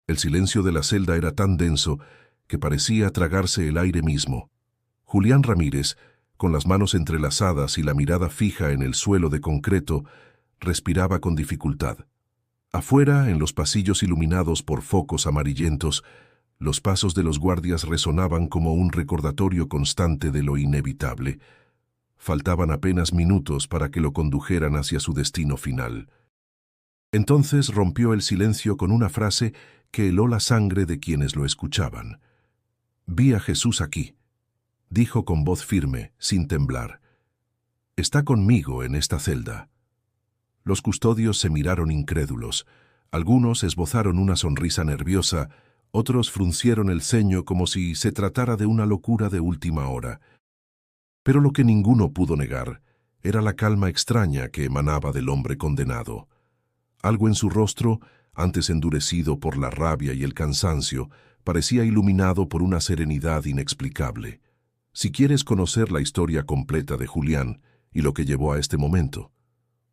El silencio de la celda era tan denso que parecía tragarse el aire mismo. Julián Ramírez, con las manos entrelazadas y la mirada fija en el suelo de concreto, respiraba con dificultad. Afuera, en los pasillos iluminados por focos amarillentos, los pasos de los guardias resonaban como un recordatorio constante de lo inevitable. Faltaban apenas minutos para que lo condujeran hacia su destino final. Entonces rompió el silencio con una frase que heló la sangre de quienes lo escuchaban. «Vi a Jesús aquí», dijo con voz firme, sin temblar. «Está conmigo en esta celda». Los custodios se miraron incrédulos. Algunos esbozaron una sonrisa nerviosa, otros fruncieron el ceño como si se tratara de una locura de última hora. Pero lo que ninguno pudo negar era la calma extraña que emanaba del hombre condenado. Algo en su rostro, antes endurecido por la rabia y el cansancio, parecía iluminado por una serenidad inexplicable. Si quieres conocer la historia completa de Julián y lo que llevó a este momento,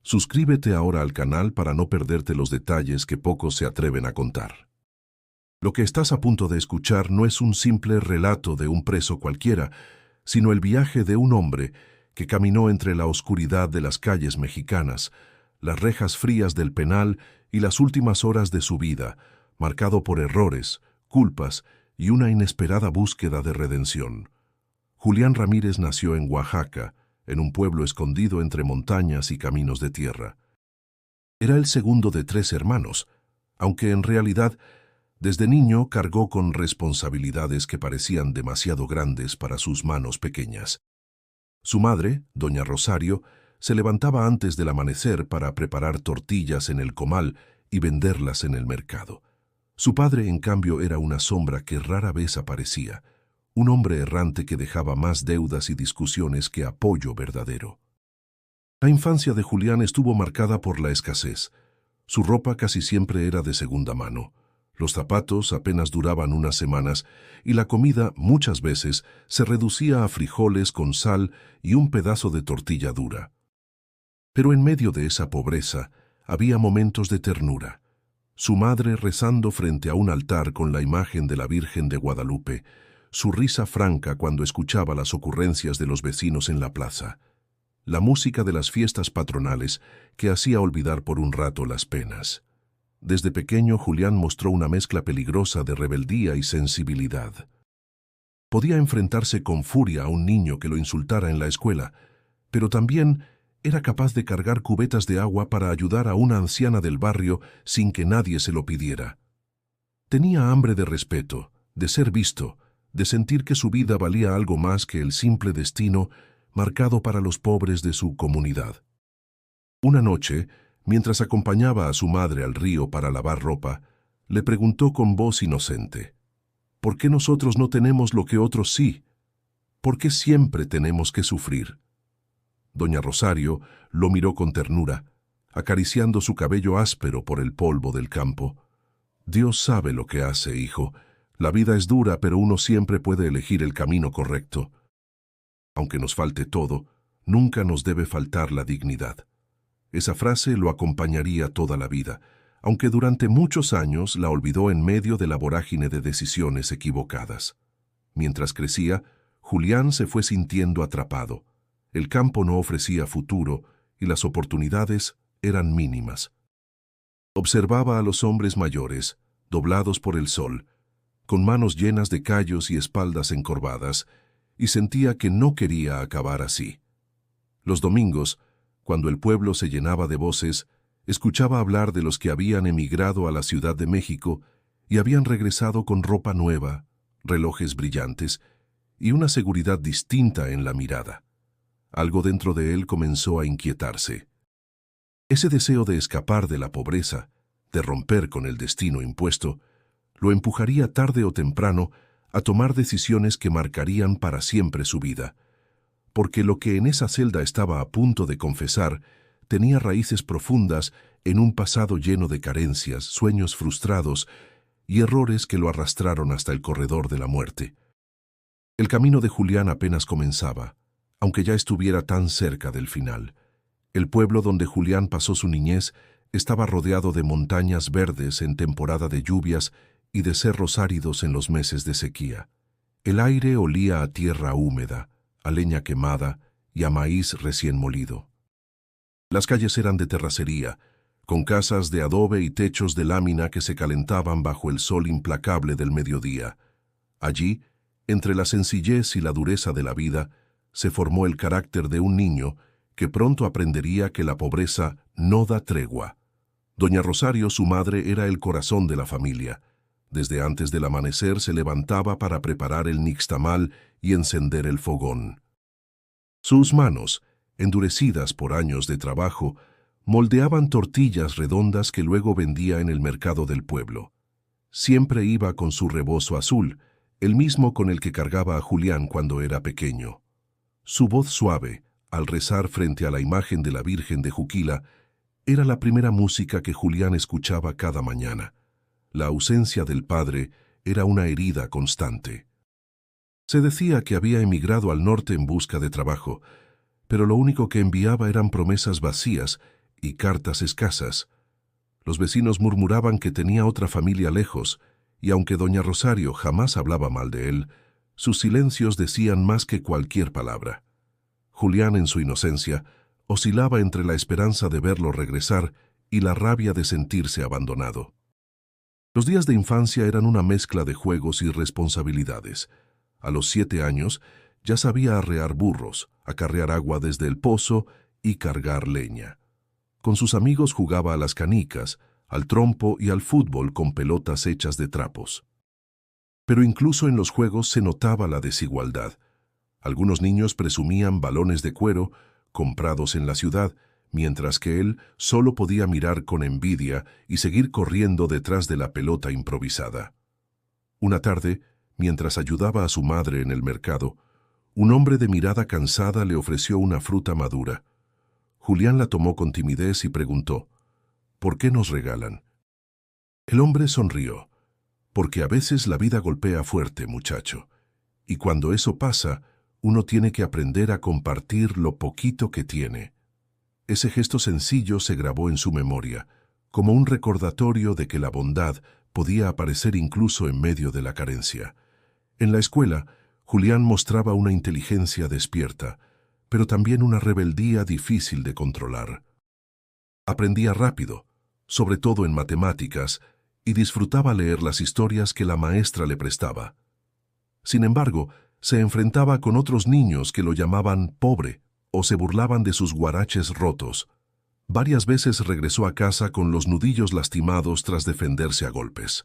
suscríbete ahora al canal para no perderte los detalles que pocos se atreven a contar. Lo que estás a punto de escuchar no es un simple relato de un preso cualquiera, sino el viaje de un hombre que caminó entre la oscuridad de las calles mexicanas, las rejas frías del penal y las últimas horas de su vida, marcado por errores, culpas y una inesperada búsqueda de redención. Julián Ramírez nació en Oaxaca, en un pueblo escondido entre montañas y caminos de tierra. Era el segundo de 3 hermanos, aunque en realidad, desde niño cargó con responsabilidades que parecían demasiado grandes para sus manos pequeñas. Su madre, doña Rosario, se levantaba antes del amanecer para preparar tortillas en el comal y venderlas en el mercado. Su padre, en cambio, era una sombra que rara vez aparecía, un hombre errante que dejaba más deudas y discusiones que apoyo verdadero. La infancia de Julián estuvo marcada por la escasez. Su ropa casi siempre era de segunda mano. Los zapatos apenas duraban unas semanas y la comida, muchas veces, se reducía a frijoles con sal y un pedazo de tortilla dura. Pero en medio de esa pobreza había momentos de ternura. Su madre rezando frente a un altar con la imagen de la Virgen de Guadalupe, su risa franca cuando escuchaba las ocurrencias de los vecinos en la plaza, la música de las fiestas patronales que hacía olvidar por un rato las penas. Desde pequeño Julián mostró una mezcla peligrosa de rebeldía y sensibilidad. Podía enfrentarse con furia a un niño que lo insultara en la escuela, pero también era capaz de cargar cubetas de agua para ayudar a una anciana del barrio sin que nadie se lo pidiera. Tenía hambre de respeto, de ser visto, de sentir que su vida valía algo más que el simple destino marcado para los pobres de su comunidad. Una noche, mientras acompañaba a su madre al río para lavar ropa, le preguntó con voz inocente: ¿por qué nosotros no tenemos lo que otros sí? ¿Por qué siempre tenemos que sufrir? Doña Rosario lo miró con ternura, acariciando su cabello áspero por el polvo del campo. Dios sabe lo que hace, hijo. La vida es dura, pero uno siempre puede elegir el camino correcto. Aunque nos falte todo, nunca nos debe faltar la dignidad. Esa frase lo acompañaría toda la vida, aunque durante muchos años la olvidó en medio de la vorágine de decisiones equivocadas. Mientras crecía, Julián se fue sintiendo atrapado. El campo no ofrecía futuro y las oportunidades eran mínimas. Observaba a los hombres mayores, doblados por el sol, con manos llenas de callos y espaldas encorvadas, y sentía que no quería acabar así. Los domingos, cuando el pueblo se llenaba de voces, escuchaba hablar de los que habían emigrado a la Ciudad de México y habían regresado con ropa nueva, relojes brillantes y una seguridad distinta en la mirada. Algo dentro de él comenzó a inquietarse. Ese deseo de escapar de la pobreza, de romper con el destino impuesto, lo empujaría tarde o temprano a tomar decisiones que marcarían para siempre su vida, porque lo que en esa celda estaba a punto de confesar tenía raíces profundas en un pasado lleno de carencias, sueños frustrados y errores que lo arrastraron hasta el corredor de la muerte. El camino de Julián apenas comenzaba, aunque ya estuviera tan cerca del final. El pueblo donde Julián pasó su niñez estaba rodeado de montañas verdes en temporada de lluvias y de cerros áridos en los meses de sequía. El aire olía a tierra húmeda, a leña quemada y a maíz recién molido. Las calles eran de terracería, con casas de adobe y techos de lámina que se calentaban bajo el sol implacable del mediodía. Allí, entre la sencillez y la dureza de la vida, se formó el carácter de un niño que pronto aprendería que la pobreza no da tregua. Doña Rosario, su madre, era el corazón de la familia. Desde antes del amanecer se levantaba para preparar el nixtamal y encender el fogón. Sus manos, endurecidas por años de trabajo, moldeaban tortillas redondas que luego vendía en el mercado del pueblo. Siempre iba con su rebozo azul, el mismo con el que cargaba a Julián cuando era pequeño. Su voz suave, al rezar frente a la imagen de la Virgen de Juquila, era la primera música que Julián escuchaba cada mañana. La ausencia del padre era una herida constante. Se decía que había emigrado al norte en busca de trabajo, pero lo único que enviaba eran promesas vacías y cartas escasas. Los vecinos murmuraban que tenía otra familia lejos, y aunque doña Rosario jamás hablaba mal de él, sus silencios decían más que cualquier palabra. Julián, en su inocencia, oscilaba entre la esperanza de verlo regresar y la rabia de sentirse abandonado. Los días de infancia eran una mezcla de juegos y responsabilidades. A los 7 años ya sabía arrear burros, acarrear agua desde el pozo y cargar leña. Con sus amigos jugaba a las canicas, al trompo y al fútbol con pelotas hechas de trapos. Pero incluso en los juegos se notaba la desigualdad. Algunos niños presumían balones de cuero comprados en la ciudad, mientras que él solo podía mirar con envidia y seguir corriendo detrás de la pelota improvisada. Una tarde, mientras ayudaba a su madre en el mercado, un hombre de mirada cansada le ofreció una fruta madura. Julián la tomó con timidez y preguntó, ¿por qué nos regalan? El hombre sonrió, porque a veces la vida golpea fuerte, muchacho, y cuando eso pasa, uno tiene que aprender a compartir lo poquito que tiene. Ese gesto sencillo se grabó en su memoria, como un recordatorio de que la bondad podía aparecer incluso en medio de la carencia. En la escuela, Julián mostraba una inteligencia despierta, pero también una rebeldía difícil de controlar. Aprendía rápido, sobre todo en matemáticas, y disfrutaba leer las historias que la maestra le prestaba. Sin embargo, se enfrentaba con otros niños que lo llamaban pobre o se burlaban de sus guaraches rotos. Varias veces regresó a casa con los nudillos lastimados tras defenderse a golpes.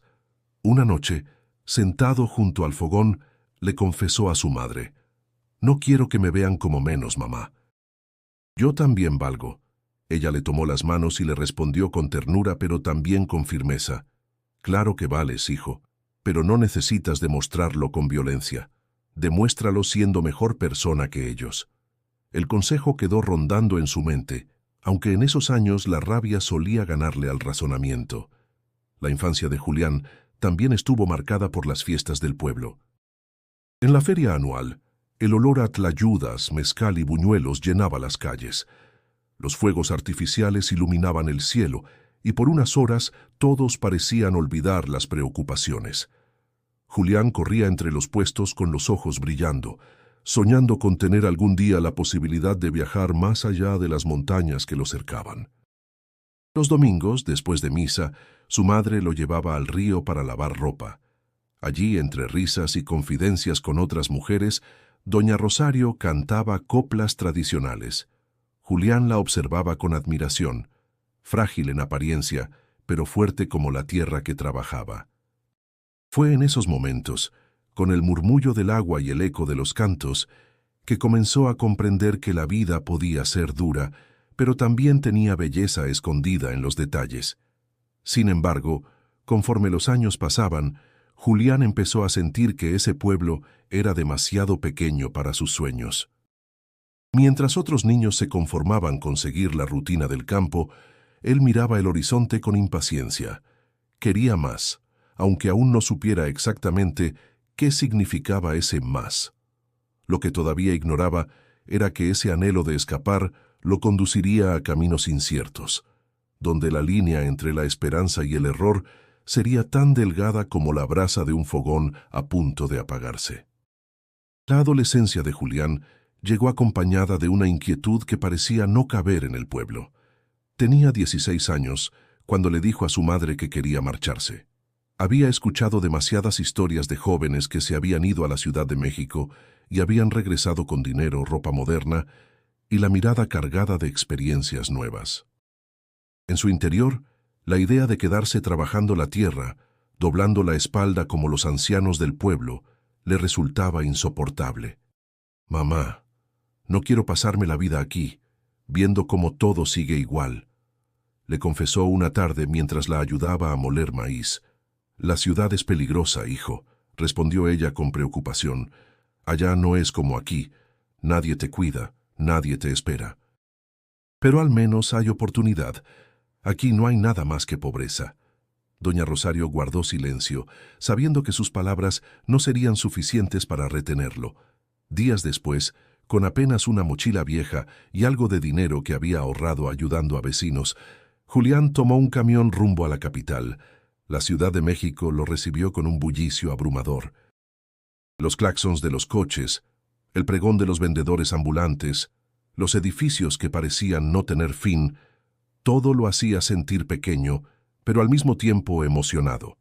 Una noche, sentado junto al fogón, le confesó a su madre, «No quiero que me vean como menos, mamá. Yo también valgo». Ella le tomó las manos y le respondió con ternura pero también con firmeza, «Claro que vales, hijo, pero no necesitas demostrarlo con violencia. Demuéstralo siendo mejor persona que ellos». El consejo quedó rondando en su mente, aunque en esos años la rabia solía ganarle al razonamiento. La infancia de Julián también estuvo marcada por las fiestas del pueblo. En la feria anual, el olor a tlayudas, mezcal y buñuelos llenaba las calles. Los fuegos artificiales iluminaban el cielo, y por unas horas todos parecían olvidar las preocupaciones. Julián corría entre los puestos con los ojos brillando, soñando con tener algún día la posibilidad de viajar más allá de las montañas que lo cercaban. Los domingos, después de misa, su madre lo llevaba al río para lavar ropa. Allí, entre risas y confidencias con otras mujeres, doña Rosario cantaba coplas tradicionales. Julián la observaba con admiración, frágil en apariencia, pero fuerte como la tierra que trabajaba. Fue en esos momentos, con el murmullo del agua y el eco de los cantos, que comenzó a comprender que la vida podía ser dura, pero también tenía belleza escondida en los detalles. Sin embargo, conforme los años pasaban, Julián empezó a sentir que ese pueblo era demasiado pequeño para sus sueños. Mientras otros niños se conformaban con seguir la rutina del campo, él miraba el horizonte con impaciencia. Quería más, aunque aún no supiera exactamente qué significaba ese más. Lo que todavía ignoraba era que ese anhelo de escapar lo conduciría a caminos inciertos, donde la línea entre la esperanza y el error sería tan delgada como la brasa de un fogón a punto de apagarse. La adolescencia de Julián llegó acompañada de una inquietud que parecía no caber en el pueblo. Tenía 16 años cuando le dijo a su madre que quería marcharse. Había escuchado demasiadas historias de jóvenes que se habían ido a la Ciudad de México y habían regresado con dinero, ropa moderna y la mirada cargada de experiencias nuevas. En su interior, la idea de quedarse trabajando la tierra, doblando la espalda como los ancianos del pueblo, le resultaba insoportable. «Mamá, no quiero pasarme la vida aquí, viendo cómo todo sigue igual», le confesó una tarde mientras la ayudaba a moler maíz. «La ciudad es peligrosa, hijo», respondió ella con preocupación. «Allá no es como aquí. Nadie te cuida, nadie te espera». «Pero al menos hay oportunidad. Aquí no hay nada más que pobreza». Doña Rosario guardó silencio, sabiendo que sus palabras no serían suficientes para retenerlo. Días después, con apenas una mochila vieja y algo de dinero que había ahorrado ayudando a vecinos, Julián tomó un camión rumbo a la capital. La Ciudad de México lo recibió con un bullicio abrumador. Los claxons de los coches, el pregón de los vendedores ambulantes, los edificios que parecían no tener fin, todo lo hacía sentir pequeño, pero al mismo tiempo emocionado.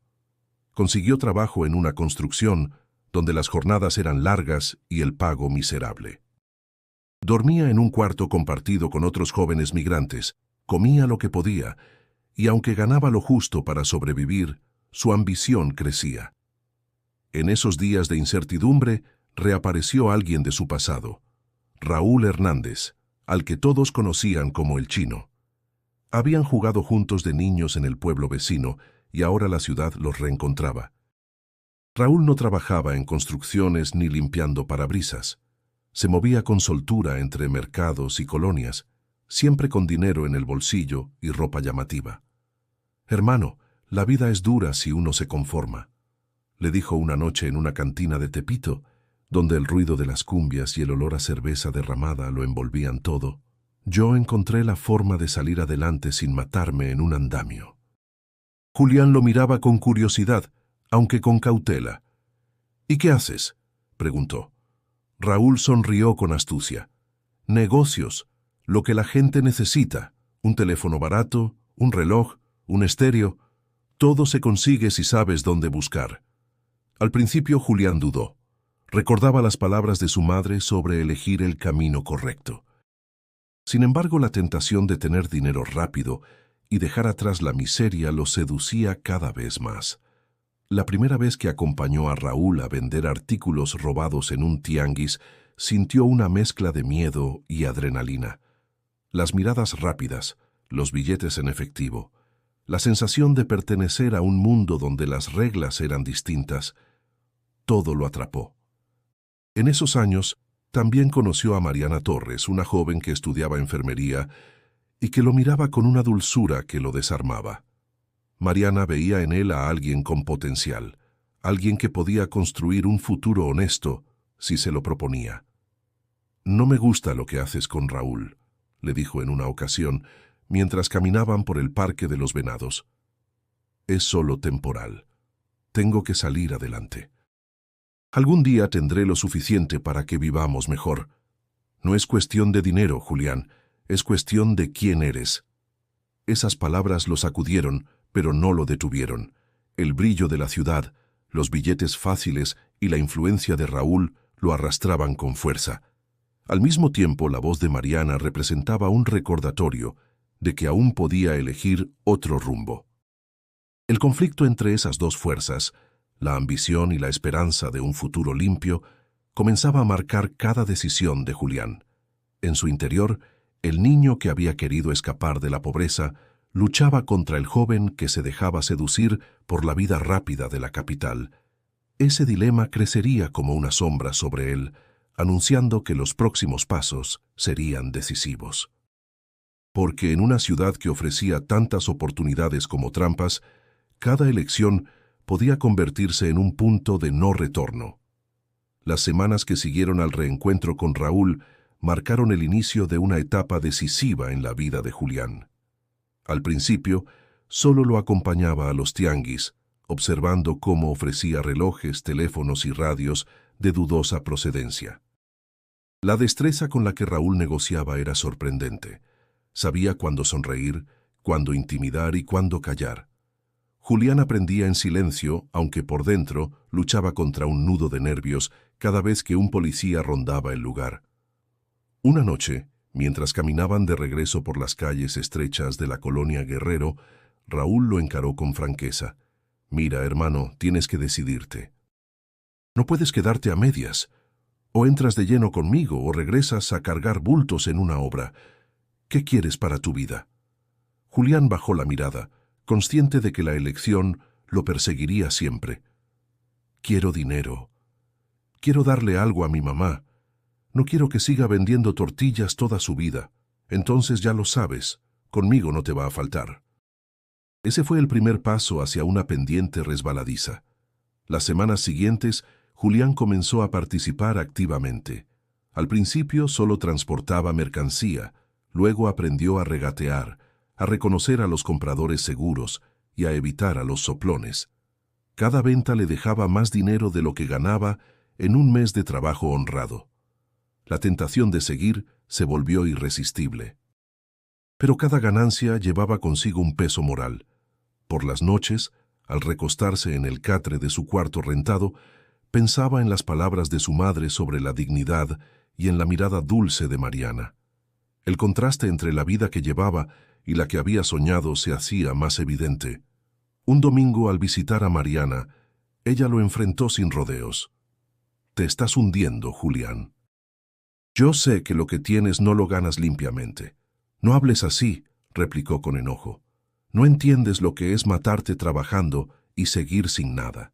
Consiguió trabajo en una construcción donde las jornadas eran largas y el pago miserable. Dormía en un cuarto compartido con otros jóvenes migrantes, comía lo que podía, y aunque ganaba lo justo para sobrevivir, su ambición crecía. En esos días de incertidumbre, reapareció alguien de su pasado, Raúl Hernández, al que todos conocían como el Chino. Habían jugado juntos de niños en el pueblo vecino y ahora la ciudad los reencontraba. Raúl no trabajaba en construcciones ni limpiando parabrisas. Se movía con soltura entre mercados y colonias, siempre con dinero en el bolsillo y ropa llamativa. «Hermano, la vida es dura si uno se conforma», le dijo una noche en una cantina de Tepito, donde el ruido de las cumbias y el olor a cerveza derramada lo envolvían todo. «Yo encontré la forma de salir adelante sin matarme en un andamio». Julián lo miraba con curiosidad, aunque con cautela. «¿Y qué haces?», preguntó. Raúl sonrió con astucia. «Negocios, lo que la gente necesita, un teléfono barato, un reloj, un estéreo, todo se consigue si sabes dónde buscar». Al principio Julián dudó. Recordaba las palabras de su madre sobre elegir el camino correcto. Sin embargo, la tentación de tener dinero rápido y dejar atrás la miseria lo seducía cada vez más. La primera vez que acompañó a Raúl a vender artículos robados en un tianguis, sintió una mezcla de miedo y adrenalina. Las miradas rápidas, los billetes en efectivo, la sensación de pertenecer a un mundo donde las reglas eran distintas, todo lo atrapó. En esos años, también conoció a Mariana Torres, una joven que estudiaba enfermería y que lo miraba con una dulzura que lo desarmaba. Mariana veía en él a alguien con potencial, alguien que podía construir un futuro honesto si se lo proponía. «No me gusta lo que haces con Raúl», le dijo en una ocasión, mientras caminaban por el Parque de los Venados. «Es solo temporal. Tengo que salir adelante. Algún día tendré lo suficiente para que vivamos mejor. No es cuestión de dinero, Julián, es cuestión de quién eres». Esas palabras lo sacudieron, pero no lo detuvieron. El brillo de la ciudad, los billetes fáciles y la influencia de Raúl lo arrastraban con fuerza. Al mismo tiempo, la voz de Mariana representaba un recordatorio de que aún podía elegir otro rumbo. El conflicto entre esas dos fuerzas, la ambición y la esperanza de un futuro limpio, comenzaba a marcar cada decisión de Julián. En su interior, el niño que había querido escapar de la pobreza luchaba contra el joven que se dejaba seducir por la vida rápida de la capital. Ese dilema crecería como una sombra sobre él, anunciando que los próximos pasos serían decisivos. Porque en una ciudad que ofrecía tantas oportunidades como trampas, cada elección podía convertirse en un punto de no retorno. Las semanas que siguieron al reencuentro con Raúl marcaron el inicio de una etapa decisiva en la vida de Julián. Al principio, solo lo acompañaba a los tianguis, observando cómo ofrecía relojes, teléfonos y radios de dudosa procedencia. La destreza con la que Raúl negociaba era sorprendente. Sabía cuándo sonreír, cuándo intimidar y cuándo callar. Julián aprendía en silencio, aunque por dentro luchaba contra un nudo de nervios cada vez que un policía rondaba el lugar. Una noche, mientras caminaban de regreso por las calles estrechas de la colonia Guerrero, Raúl lo encaró con franqueza. «Mira, hermano, tienes que decidirte. No puedes quedarte a medias. O entras de lleno conmigo o regresas a cargar bultos en una obra. ¿Qué quieres para tu vida?» Julián bajó la mirada, consciente de que la elección lo perseguiría siempre. «Quiero dinero. Quiero darle algo a mi mamá. No quiero que siga vendiendo tortillas toda su vida. Entonces ya lo sabes, conmigo no te va a faltar». Ese fue el primer paso hacia una pendiente resbaladiza. Las semanas siguientes, Julián comenzó a participar activamente. Al principio solo transportaba mercancía, luego aprendió a regatear, a reconocer a los compradores seguros y a evitar a los soplones. Cada venta le dejaba más dinero de lo que ganaba en un mes de trabajo honrado. La tentación de seguir se volvió irresistible. Pero cada ganancia llevaba consigo un peso moral. Por las noches, al recostarse en el catre de su cuarto rentado, pensaba en las palabras de su madre sobre la dignidad y en la mirada dulce de Mariana. El contraste entre la vida que llevaba y la que había soñado se hacía más evidente. Un domingo, al visitar a Mariana, ella lo enfrentó sin rodeos. «Te estás hundiendo, Julián. Yo sé que lo que tienes no lo ganas limpiamente. No hables así», replicó con enojo. «No entiendes lo que es matarte trabajando y seguir sin nada».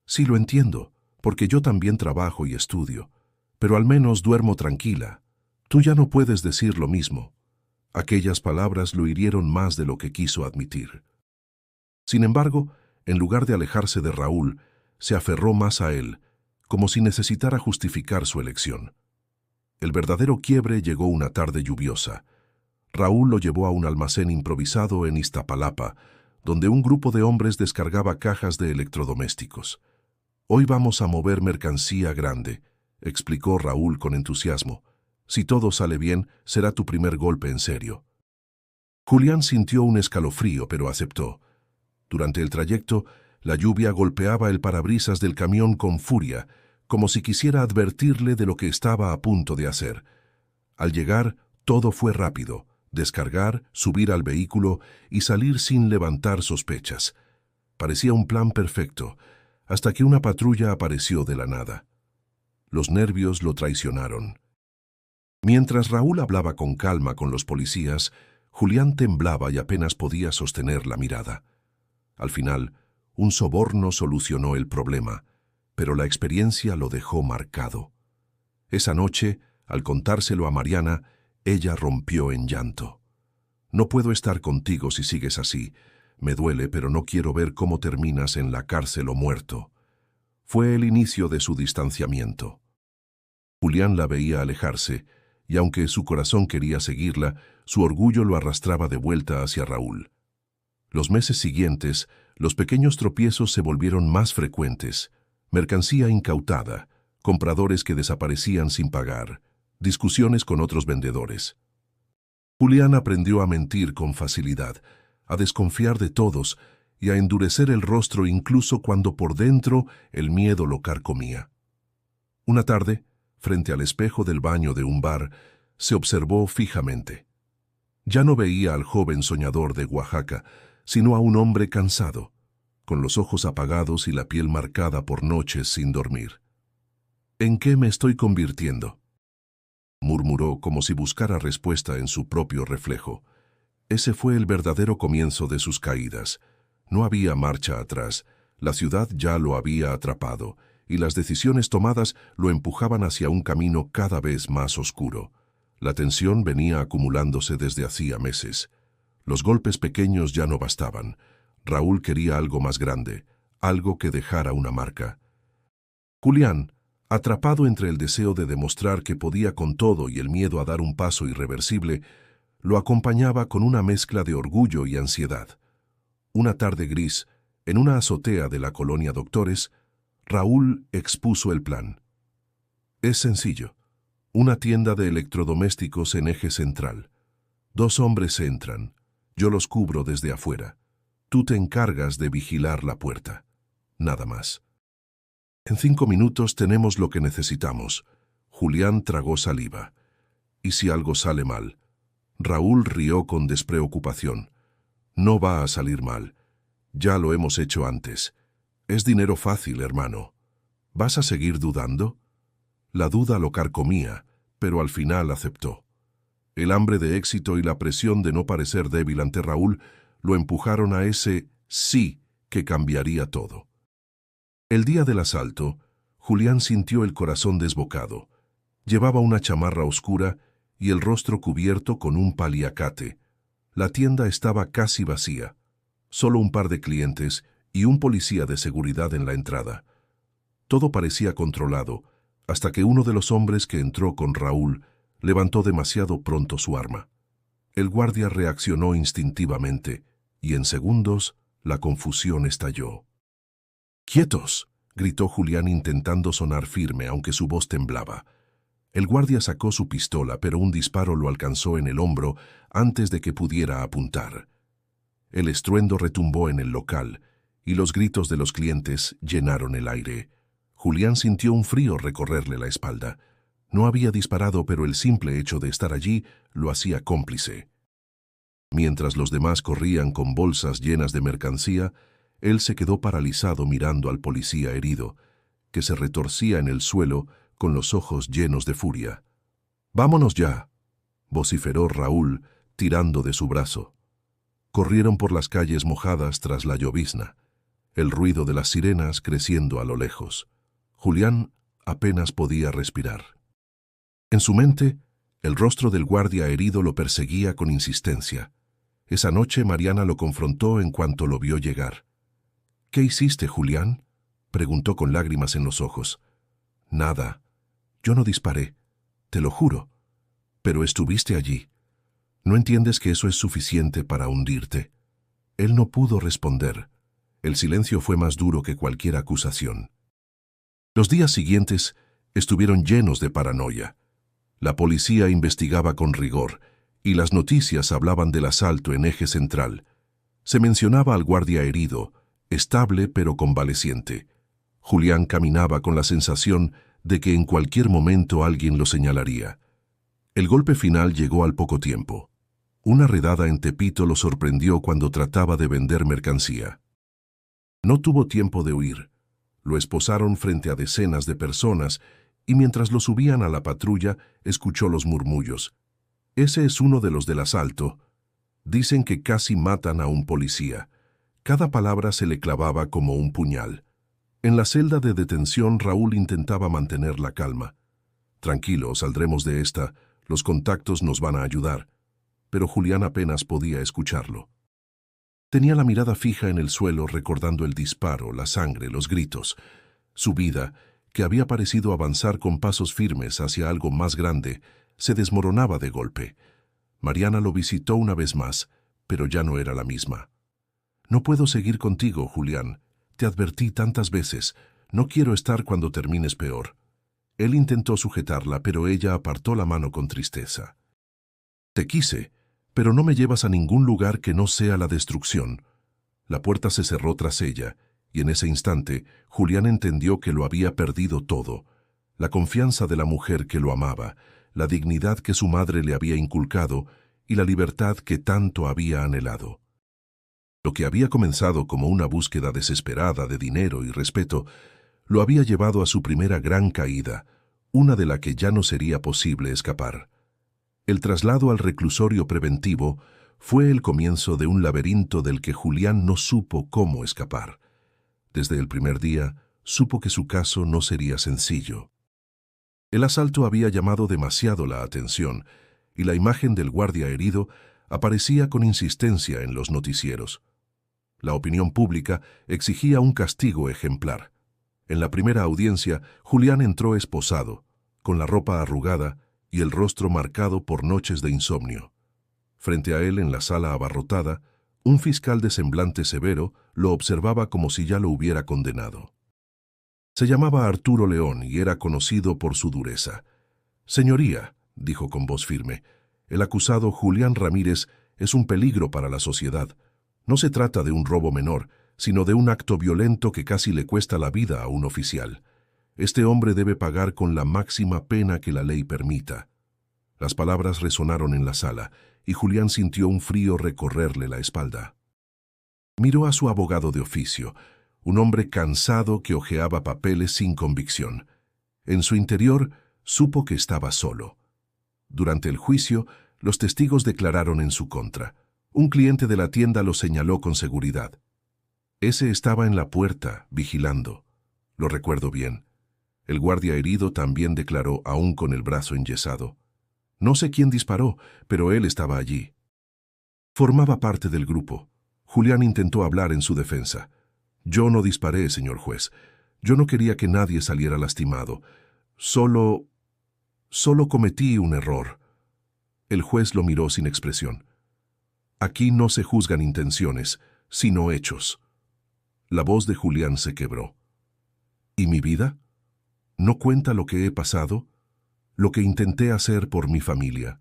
«Sí lo entiendo, porque yo también trabajo y estudio, pero al menos duermo tranquila. Tú ya no puedes decir lo mismo». Aquellas palabras lo hirieron más de lo que quiso admitir. Sin embargo, en lugar de alejarse de Raúl, se aferró más a él, como si necesitara justificar su elección. El verdadero quiebre llegó una tarde lluviosa. Raúl lo llevó a un almacén improvisado en Iztapalapa, donde un grupo de hombres descargaba cajas de electrodomésticos. «Hoy vamos a mover mercancía grande», explicó Raúl con entusiasmo. «Si todo sale bien, será tu primer golpe en serio». Julián sintió un escalofrío, pero aceptó. Durante el trayecto, la lluvia golpeaba el parabrisas del camión con furia, como si quisiera advertirle de lo que estaba a punto de hacer. Al llegar, todo fue rápido: descargar, subir al vehículo y salir sin levantar sospechas. Parecía un plan perfecto, hasta que una patrulla apareció de la nada. Los nervios lo traicionaron. Mientras Raúl hablaba con calma con los policías, Julián temblaba y apenas podía sostener la mirada. Al final, un soborno solucionó el problema, pero la experiencia lo dejó marcado. Esa noche, al contárselo a Mariana, ella rompió en llanto. «No puedo estar contigo si sigues así. Me duele, pero no quiero ver cómo terminas en la cárcel o muerto». Fue el inicio de su distanciamiento. Julián la veía alejarse, y aunque su corazón quería seguirla, su orgullo lo arrastraba de vuelta hacia Raúl. Los meses siguientes, los pequeños tropiezos se volvieron más frecuentes: mercancía incautada, compradores que desaparecían sin pagar, discusiones con otros vendedores. Julián aprendió a mentir con facilidad, a desconfiar de todos y a endurecer el rostro incluso cuando por dentro el miedo lo carcomía. Una tarde, frente al espejo del baño de un bar, se observó fijamente. Ya no veía al joven soñador de Oaxaca, sino a un hombre cansado, con los ojos apagados y la piel marcada por noches sin dormir. «¿En qué me estoy convirtiendo?», murmuró como si buscara respuesta en su propio reflejo. Ese fue el verdadero comienzo de sus caídas. No había marcha atrás, la ciudad ya lo había atrapado, y las decisiones tomadas lo empujaban hacia un camino cada vez más oscuro. La tensión venía acumulándose desde hacía meses. Los golpes pequeños ya no bastaban. Raúl quería algo más grande, algo que dejara una marca. Julián, atrapado entre el deseo de demostrar que podía con todo y el miedo a dar un paso irreversible, lo acompañaba con una mezcla de orgullo y ansiedad. Una tarde gris, En una azotea de la colonia Doctores, Raúl expuso el plan. Es sencillo. Una tienda de electrodomésticos en eje central. 2 hombres entran. Yo los cubro desde afuera. Tú te encargas de vigilar la puerta. Nada más. En 5 minutos tenemos lo que necesitamos. Julián tragó saliva. ¿Y si algo sale mal? Raúl rió con despreocupación. No va a salir mal. Ya lo hemos hecho antes. Es dinero fácil, hermano. ¿Vas a seguir dudando? La duda lo carcomía, pero al final aceptó. El hambre de éxito y la presión de no parecer débil ante Raúl lo empujaron a ese sí que cambiaría todo. El día del asalto, Julián sintió el corazón desbocado. Llevaba una chamarra oscura y el rostro cubierto con un paliacate. La tienda estaba casi vacía. Solo un par de clientes y un policía de seguridad en la entrada. Todo parecía controlado, hasta que uno de los hombres que entró con Raúl levantó demasiado pronto su arma. El guardia reaccionó instintivamente, y en segundos la confusión estalló. «¡Quietos!», gritó Julián intentando sonar firme, aunque su voz temblaba. El guardia sacó su pistola, pero un disparo lo alcanzó en el hombro antes de que pudiera apuntar. El estruendo retumbó en el local, y los gritos de los clientes llenaron el aire. Julián sintió un frío recorrerle la espalda. No había disparado, pero el simple hecho de estar allí lo hacía cómplice. Mientras los demás corrían con bolsas llenas de mercancía, él se quedó paralizado mirando al policía herido, que se retorcía en el suelo con los ojos llenos de furia. «¡Vámonos ya!», vociferó Raúl, tirando de su brazo. Corrieron por las calles mojadas tras la llovizna, el ruido de las sirenas creciendo a lo lejos. Julián apenas podía respirar. En su mente, el rostro del guardia herido lo perseguía con insistencia. Esa noche Mariana lo confrontó en cuanto lo vio llegar. «¿Qué hiciste, Julián?», preguntó con lágrimas en los ojos. «Nada. Yo no disparé, te lo juro. Pero estuviste allí. ¿No entiendes que eso es suficiente para hundirte?». Él no pudo responder. El silencio fue más duro que cualquier acusación. Los días siguientes estuvieron llenos de paranoia. La policía investigaba con rigor, y las noticias hablaban del asalto en eje central. Se mencionaba al guardia herido, estable pero convaleciente. Julián caminaba con la sensación de que en cualquier momento alguien lo señalaría. El golpe final llegó al poco tiempo. Una redada en Tepito lo sorprendió cuando trataba de vender mercancía. No tuvo tiempo de huir. Lo esposaron frente a decenas de personas y mientras lo subían a la patrulla escuchó los murmullos. «Ese es uno de los del asalto. Dicen que casi matan a un policía». Cada palabra se le clavaba como un puñal. En la celda de detención Raúl intentaba mantener la calma. «Tranquilo, saldremos de esta, los contactos nos van a ayudar». Pero Julián apenas podía escucharlo. Tenía la mirada fija en el suelo recordando el disparo, la sangre, los gritos. Su vida, que había parecido avanzar con pasos firmes hacia algo más grande, se desmoronaba de golpe. Mariana lo visitó una vez más, pero ya no era la misma. «No puedo seguir contigo, Julián. Te advertí tantas veces. No quiero estar cuando termines peor». Él intentó sujetarla, pero ella apartó la mano con tristeza. «Te quise, pero no me llevas a ningún lugar que no sea la destrucción». La puerta se cerró tras ella, y en ese instante Julián entendió que lo había perdido todo. La confianza de la mujer que lo amaba, la dignidad que su madre le había inculcado y la libertad que tanto había anhelado. Lo que había comenzado como una búsqueda desesperada de dinero y respeto, lo había llevado a su primera gran caída, una de la que ya no sería posible escapar. El traslado al reclusorio preventivo fue el comienzo de un laberinto del que Julián no supo cómo escapar. Desde el primer día, supo que su caso no sería sencillo. El asalto había llamado demasiado la atención, y la imagen del guardia herido aparecía con insistencia en los noticieros. La opinión pública exigía un castigo ejemplar. En la primera audiencia, Julián entró esposado, con la ropa arrugada y el rostro marcado por noches de insomnio. Frente a él, en la sala abarrotada, Un fiscal de semblante severo lo observaba como si ya lo hubiera condenado. Se llamaba Arturo León y era conocido por su dureza. «Señoría», dijo con voz firme, «el acusado Julián Ramírez es un peligro para la sociedad. No se trata de un robo menor, sino de un acto violento que casi le cuesta la vida a un oficial. Este hombre debe pagar con la máxima pena que la ley permita». Las palabras resonaron en la sala, y Julián sintió un frío recorrerle la espalda. Miró a su abogado de oficio, un hombre cansado que hojeaba papeles sin convicción. En su interior, supo que estaba solo. Durante el juicio, los testigos declararon en su contra. Un cliente de la tienda lo señaló con seguridad. Ese estaba en la puerta, vigilando. Lo recuerdo bien. El guardia herido también declaró, aún con el brazo enyesado. No sé quién disparó, pero él estaba allí. Formaba parte del grupo. Julián intentó hablar en su defensa. «Yo no disparé, señor juez. Yo no quería que nadie saliera lastimado. Solo cometí un error». El juez lo miró sin expresión. «Aquí no se juzgan intenciones, sino hechos». La voz de Julián se quebró. «¿Y mi vida? ¿No cuenta lo que he pasado? Lo que intenté hacer por mi familia».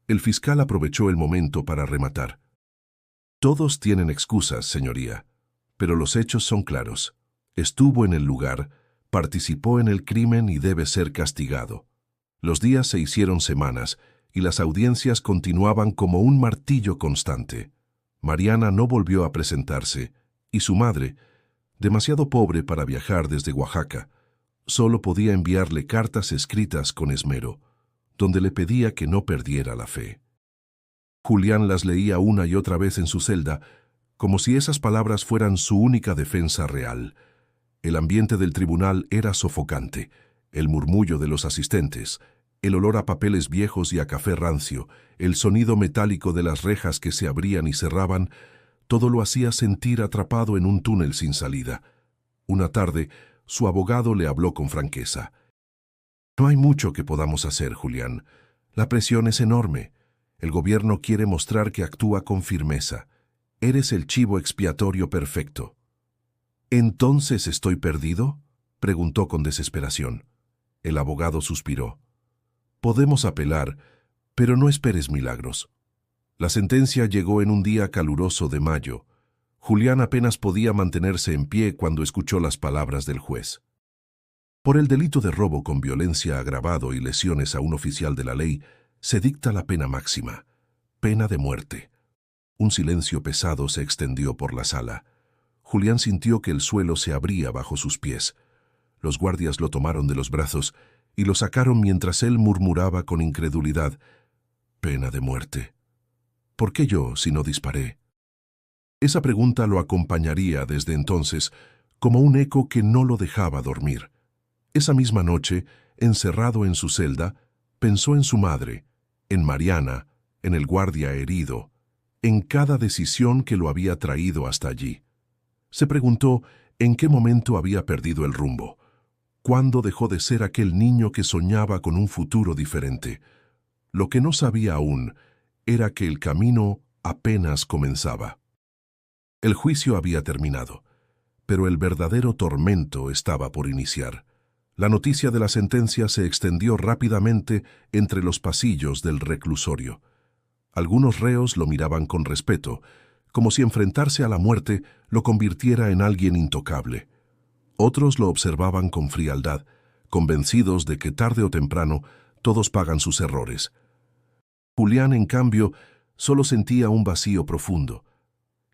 El fiscal aprovechó el momento para rematar. «Todos tienen excusas, señoría, pero los hechos son claros. Estuvo en el lugar, participó en el crimen y debe ser castigado». Los días se hicieron semanas y las audiencias continuaban como un martillo constante. Mariana no volvió a presentarse y su madre, demasiado pobre para viajar desde Oaxaca, solo podía enviarle cartas escritas con esmero, donde le pedía que no perdiera la fe. Julián las leía una y otra vez en su celda, como si esas palabras fueran su única defensa real. El ambiente del tribunal era sofocante, el murmullo de los asistentes, el olor a papeles viejos y a café rancio, el sonido metálico de las rejas que se abrían y cerraban, todo lo hacía sentir atrapado en un túnel sin salida. Una tarde, su abogado le habló con franqueza. «No hay mucho que podamos hacer, Julián. La presión es enorme. El gobierno quiere mostrar que actúa con firmeza. Eres el chivo expiatorio perfecto». «¿Entonces estoy perdido?», preguntó con desesperación. El abogado suspiró. «Podemos apelar, pero no esperes milagros». La sentencia llegó en un día caluroso de mayo. Julián apenas podía mantenerse en pie cuando escuchó las palabras del juez. Por el delito de robo con violencia agravado y lesiones a un oficial de la ley, se dicta la pena máxima, pena de muerte. Un silencio pesado se extendió por la sala. Julián sintió que el suelo se abría bajo sus pies. Los guardias lo tomaron de los brazos y lo sacaron mientras él murmuraba con incredulidad: «Pena de muerte. ¿Por qué yo, si no disparé?». Esa pregunta lo acompañaría desde entonces como un eco que no lo dejaba dormir. Esa misma noche, encerrado en su celda, pensó en su madre, en Mariana, en el guardia herido, en cada decisión que lo había traído hasta allí. Se preguntó en qué momento había perdido el rumbo, cuándo dejó de ser aquel niño que soñaba con un futuro diferente. Lo que no sabía aún era que el camino apenas comenzaba. El juicio había terminado, pero el verdadero tormento estaba por iniciar. La noticia de la sentencia se extendió rápidamente entre los pasillos del reclusorio. Algunos reos lo miraban con respeto, como si enfrentarse a la muerte lo convirtiera en alguien intocable. Otros lo observaban con frialdad, convencidos de que tarde o temprano todos pagan sus errores. Julián, en cambio, solo sentía un vacío profundo.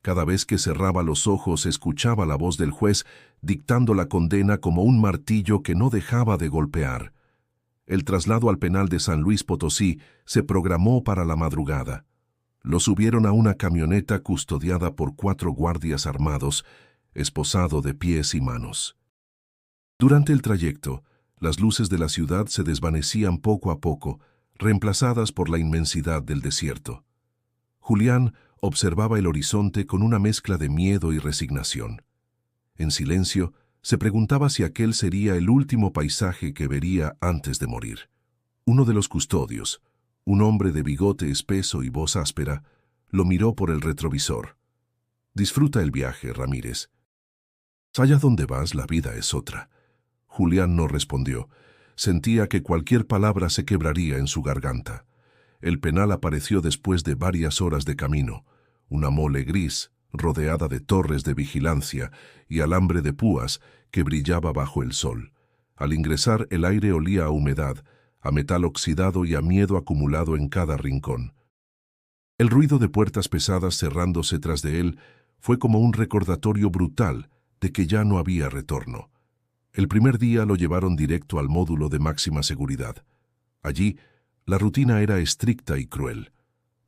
Cada vez que cerraba los ojos escuchaba la voz del juez dictando la condena como un martillo que no dejaba de golpear. El traslado al penal de San Luis Potosí se programó para la madrugada. Lo subieron a una camioneta custodiada por 4 guardias armados, esposado de pies y manos. Durante el trayecto, las luces de la ciudad se desvanecían poco a poco, reemplazadas por la inmensidad del desierto. Julián observaba el horizonte con una mezcla de miedo y resignación. En silencio, se preguntaba si aquel sería el último paisaje que vería antes de morir. Uno de los custodios, un hombre de bigote espeso y voz áspera, lo miró por el retrovisor. «Disfruta el viaje, Ramírez. Allá donde vas, la vida es otra». Julián no respondió. Sentía que cualquier palabra se quebraría en su garganta. El penal apareció después de varias horas de camino, una mole gris, rodeada de torres de vigilancia y alambre de púas que brillaba bajo el sol. Al ingresar, el aire olía a humedad, a metal oxidado y a miedo acumulado en cada rincón. El ruido de puertas pesadas cerrándose tras de él fue como un recordatorio brutal de que ya no había retorno. El primer día lo llevaron directo al módulo de máxima seguridad. Allí, la rutina era estricta y cruel.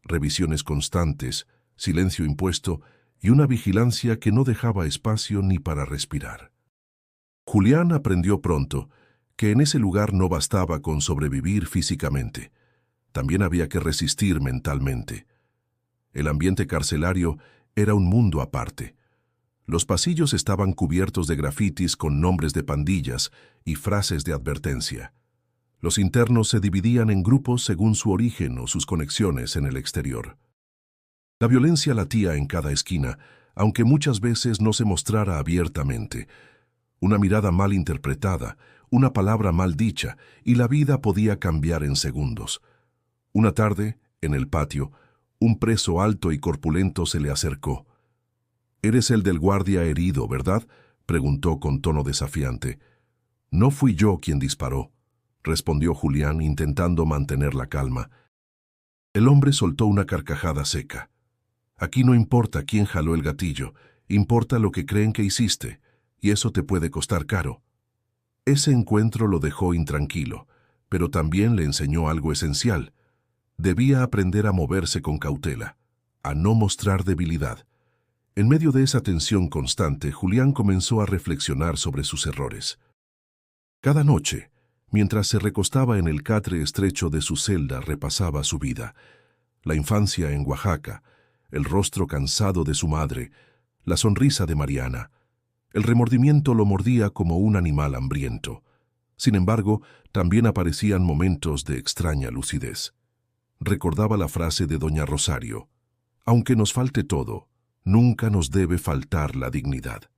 Revisiones constantes, silencio impuesto y una vigilancia que no dejaba espacio ni para respirar. Julián aprendió pronto que en ese lugar no bastaba con sobrevivir físicamente. También había que resistir mentalmente. El ambiente carcelario era un mundo aparte. Los pasillos estaban cubiertos de grafitis con nombres de pandillas y frases de advertencia. Los internos se dividían en grupos según su origen o sus conexiones en el exterior. La violencia latía en cada esquina, aunque muchas veces no se mostrara abiertamente. Una mirada mal interpretada, una palabra mal dicha, y la vida podía cambiar en segundos. Una tarde, en el patio, un preso alto y corpulento se le acercó. «Eres el del guardia herido, ¿verdad?», preguntó con tono desafiante. «No fui yo quien disparó», respondió Julián intentando mantener la calma. El hombre soltó una carcajada seca. «Aquí no importa quién jaló el gatillo, importa lo que creen que hiciste, y eso te puede costar caro». Ese encuentro lo dejó intranquilo, pero también le enseñó algo esencial. Debía aprender a moverse con cautela, a no mostrar debilidad. En medio de esa tensión constante, Julián comenzó a reflexionar sobre sus errores. Cada noche, mientras se recostaba en el catre estrecho de su celda, repasaba su vida. La infancia en Oaxaca, el rostro cansado de su madre, la sonrisa de Mariana. El remordimiento lo mordía como un animal hambriento. Sin embargo, también aparecían momentos de extraña lucidez. Recordaba la frase de doña Rosario: «Aunque nos falte todo, nunca nos debe faltar la dignidad».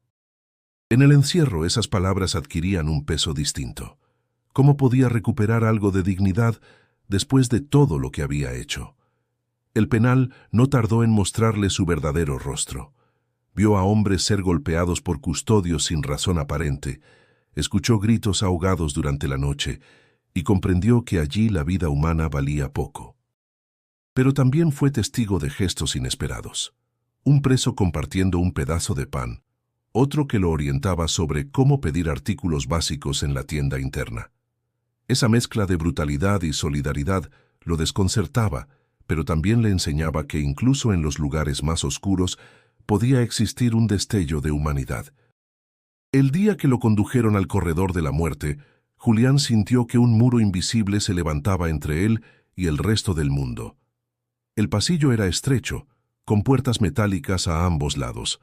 En el encierro esas palabras adquirían un peso distinto. ¿Cómo podía recuperar algo de dignidad después de todo lo que había hecho? El penal no tardó en mostrarle su verdadero rostro. Vio a hombres ser golpeados por custodios sin razón aparente, escuchó gritos ahogados durante la noche y comprendió que allí la vida humana valía poco. Pero también fue testigo de gestos inesperados. Un preso compartiendo un pedazo de pan, otro que lo orientaba sobre cómo pedir artículos básicos en la tienda interna. Esa mezcla de brutalidad y solidaridad lo desconcertaba, pero también le enseñaba que incluso en los lugares más oscuros podía existir un destello de humanidad. El día que lo condujeron al corredor de la muerte, Julián sintió que un muro invisible se levantaba entre él y el resto del mundo. El pasillo era estrecho, con puertas metálicas a ambos lados.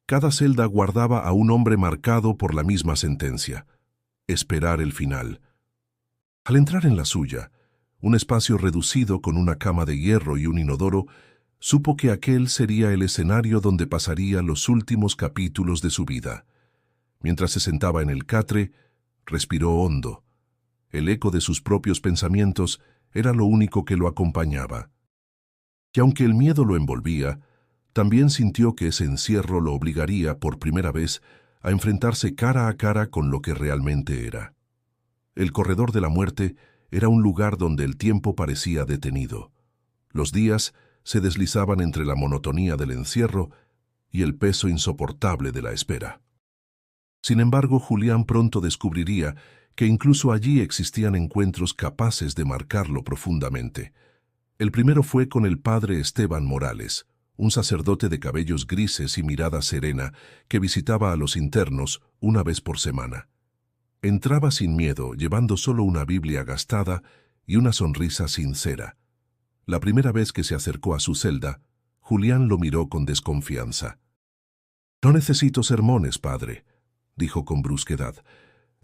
Cada celda guardaba a un hombre marcado por la misma sentencia: esperar el final. Al entrar en la suya, un espacio reducido con una cama de hierro y un inodoro, supo que aquel sería el escenario donde pasaría los últimos capítulos de su vida. Mientras se sentaba en el catre, respiró hondo. El eco de sus propios pensamientos era lo único que lo acompañaba. Y aunque el miedo lo envolvía, también sintió que ese encierro lo obligaría por primera vez a enfrentarse cara a cara con lo que realmente era. El corredor de la muerte era un lugar donde el tiempo parecía detenido. Los días se deslizaban entre la monotonía del encierro y el peso insoportable de la espera. Sin embargo, Julián pronto descubriría que incluso allí existían encuentros capaces de marcarlo profundamente. El primero fue con el padre Esteban Morales, un sacerdote de cabellos grises y mirada serena que visitaba a los internos una vez por semana. Entraba sin miedo, llevando solo una Biblia gastada y una sonrisa sincera. La primera vez que se acercó a su celda, Julián lo miró con desconfianza. «No necesito sermones, padre», dijo con brusquedad.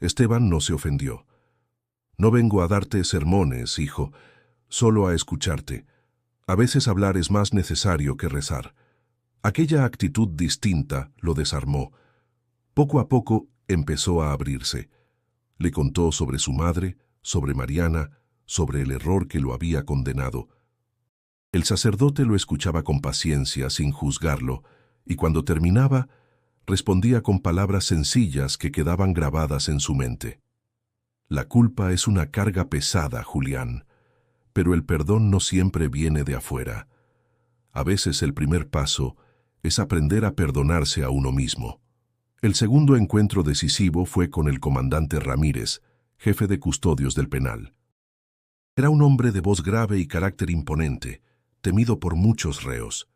Esteban no se ofendió. «No vengo a darte sermones, hijo, solo a escucharte. A veces hablar es más necesario que rezar. Aquella actitud distinta lo desarmó. Poco a poco empezó a abrirse. Le contó sobre su madre, sobre Mariana, sobre el error que lo había condenado. El sacerdote lo escuchaba con paciencia, sin juzgarlo, y cuando terminaba, respondía con palabras sencillas que quedaban grabadas en su mente. La culpa es una carga pesada, Julián, pero el perdón no siempre viene de afuera. A veces el primer paso es aprender a perdonarse a uno mismo. El segundo encuentro decisivo fue con el comandante Ramírez, jefe de custodios del penal. Era un hombre de voz grave y carácter imponente, temido por muchos reos.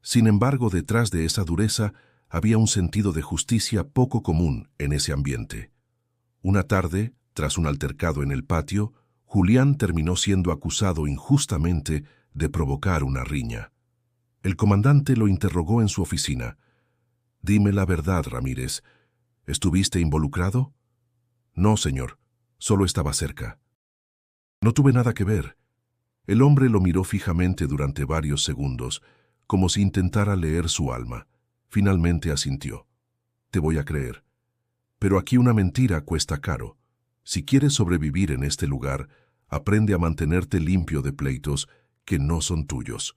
Sin embargo, detrás de esa dureza había un sentido de justicia poco común en ese ambiente. Una tarde, tras un altercado en el patio, Julián terminó siendo acusado injustamente de provocar una riña. El comandante lo interrogó en su oficina. «Dime la verdad, Ramírez. ¿Estuviste involucrado?» «No, señor. Solo estaba cerca». «No tuve nada que ver». El hombre lo miró fijamente durante varios segundos, como si intentara leer su alma. Finalmente asintió. «Te voy a creer. Pero aquí una mentira cuesta caro. Si quieres sobrevivir en este lugar, aprende a mantenerte limpio de pleitos que no son tuyos».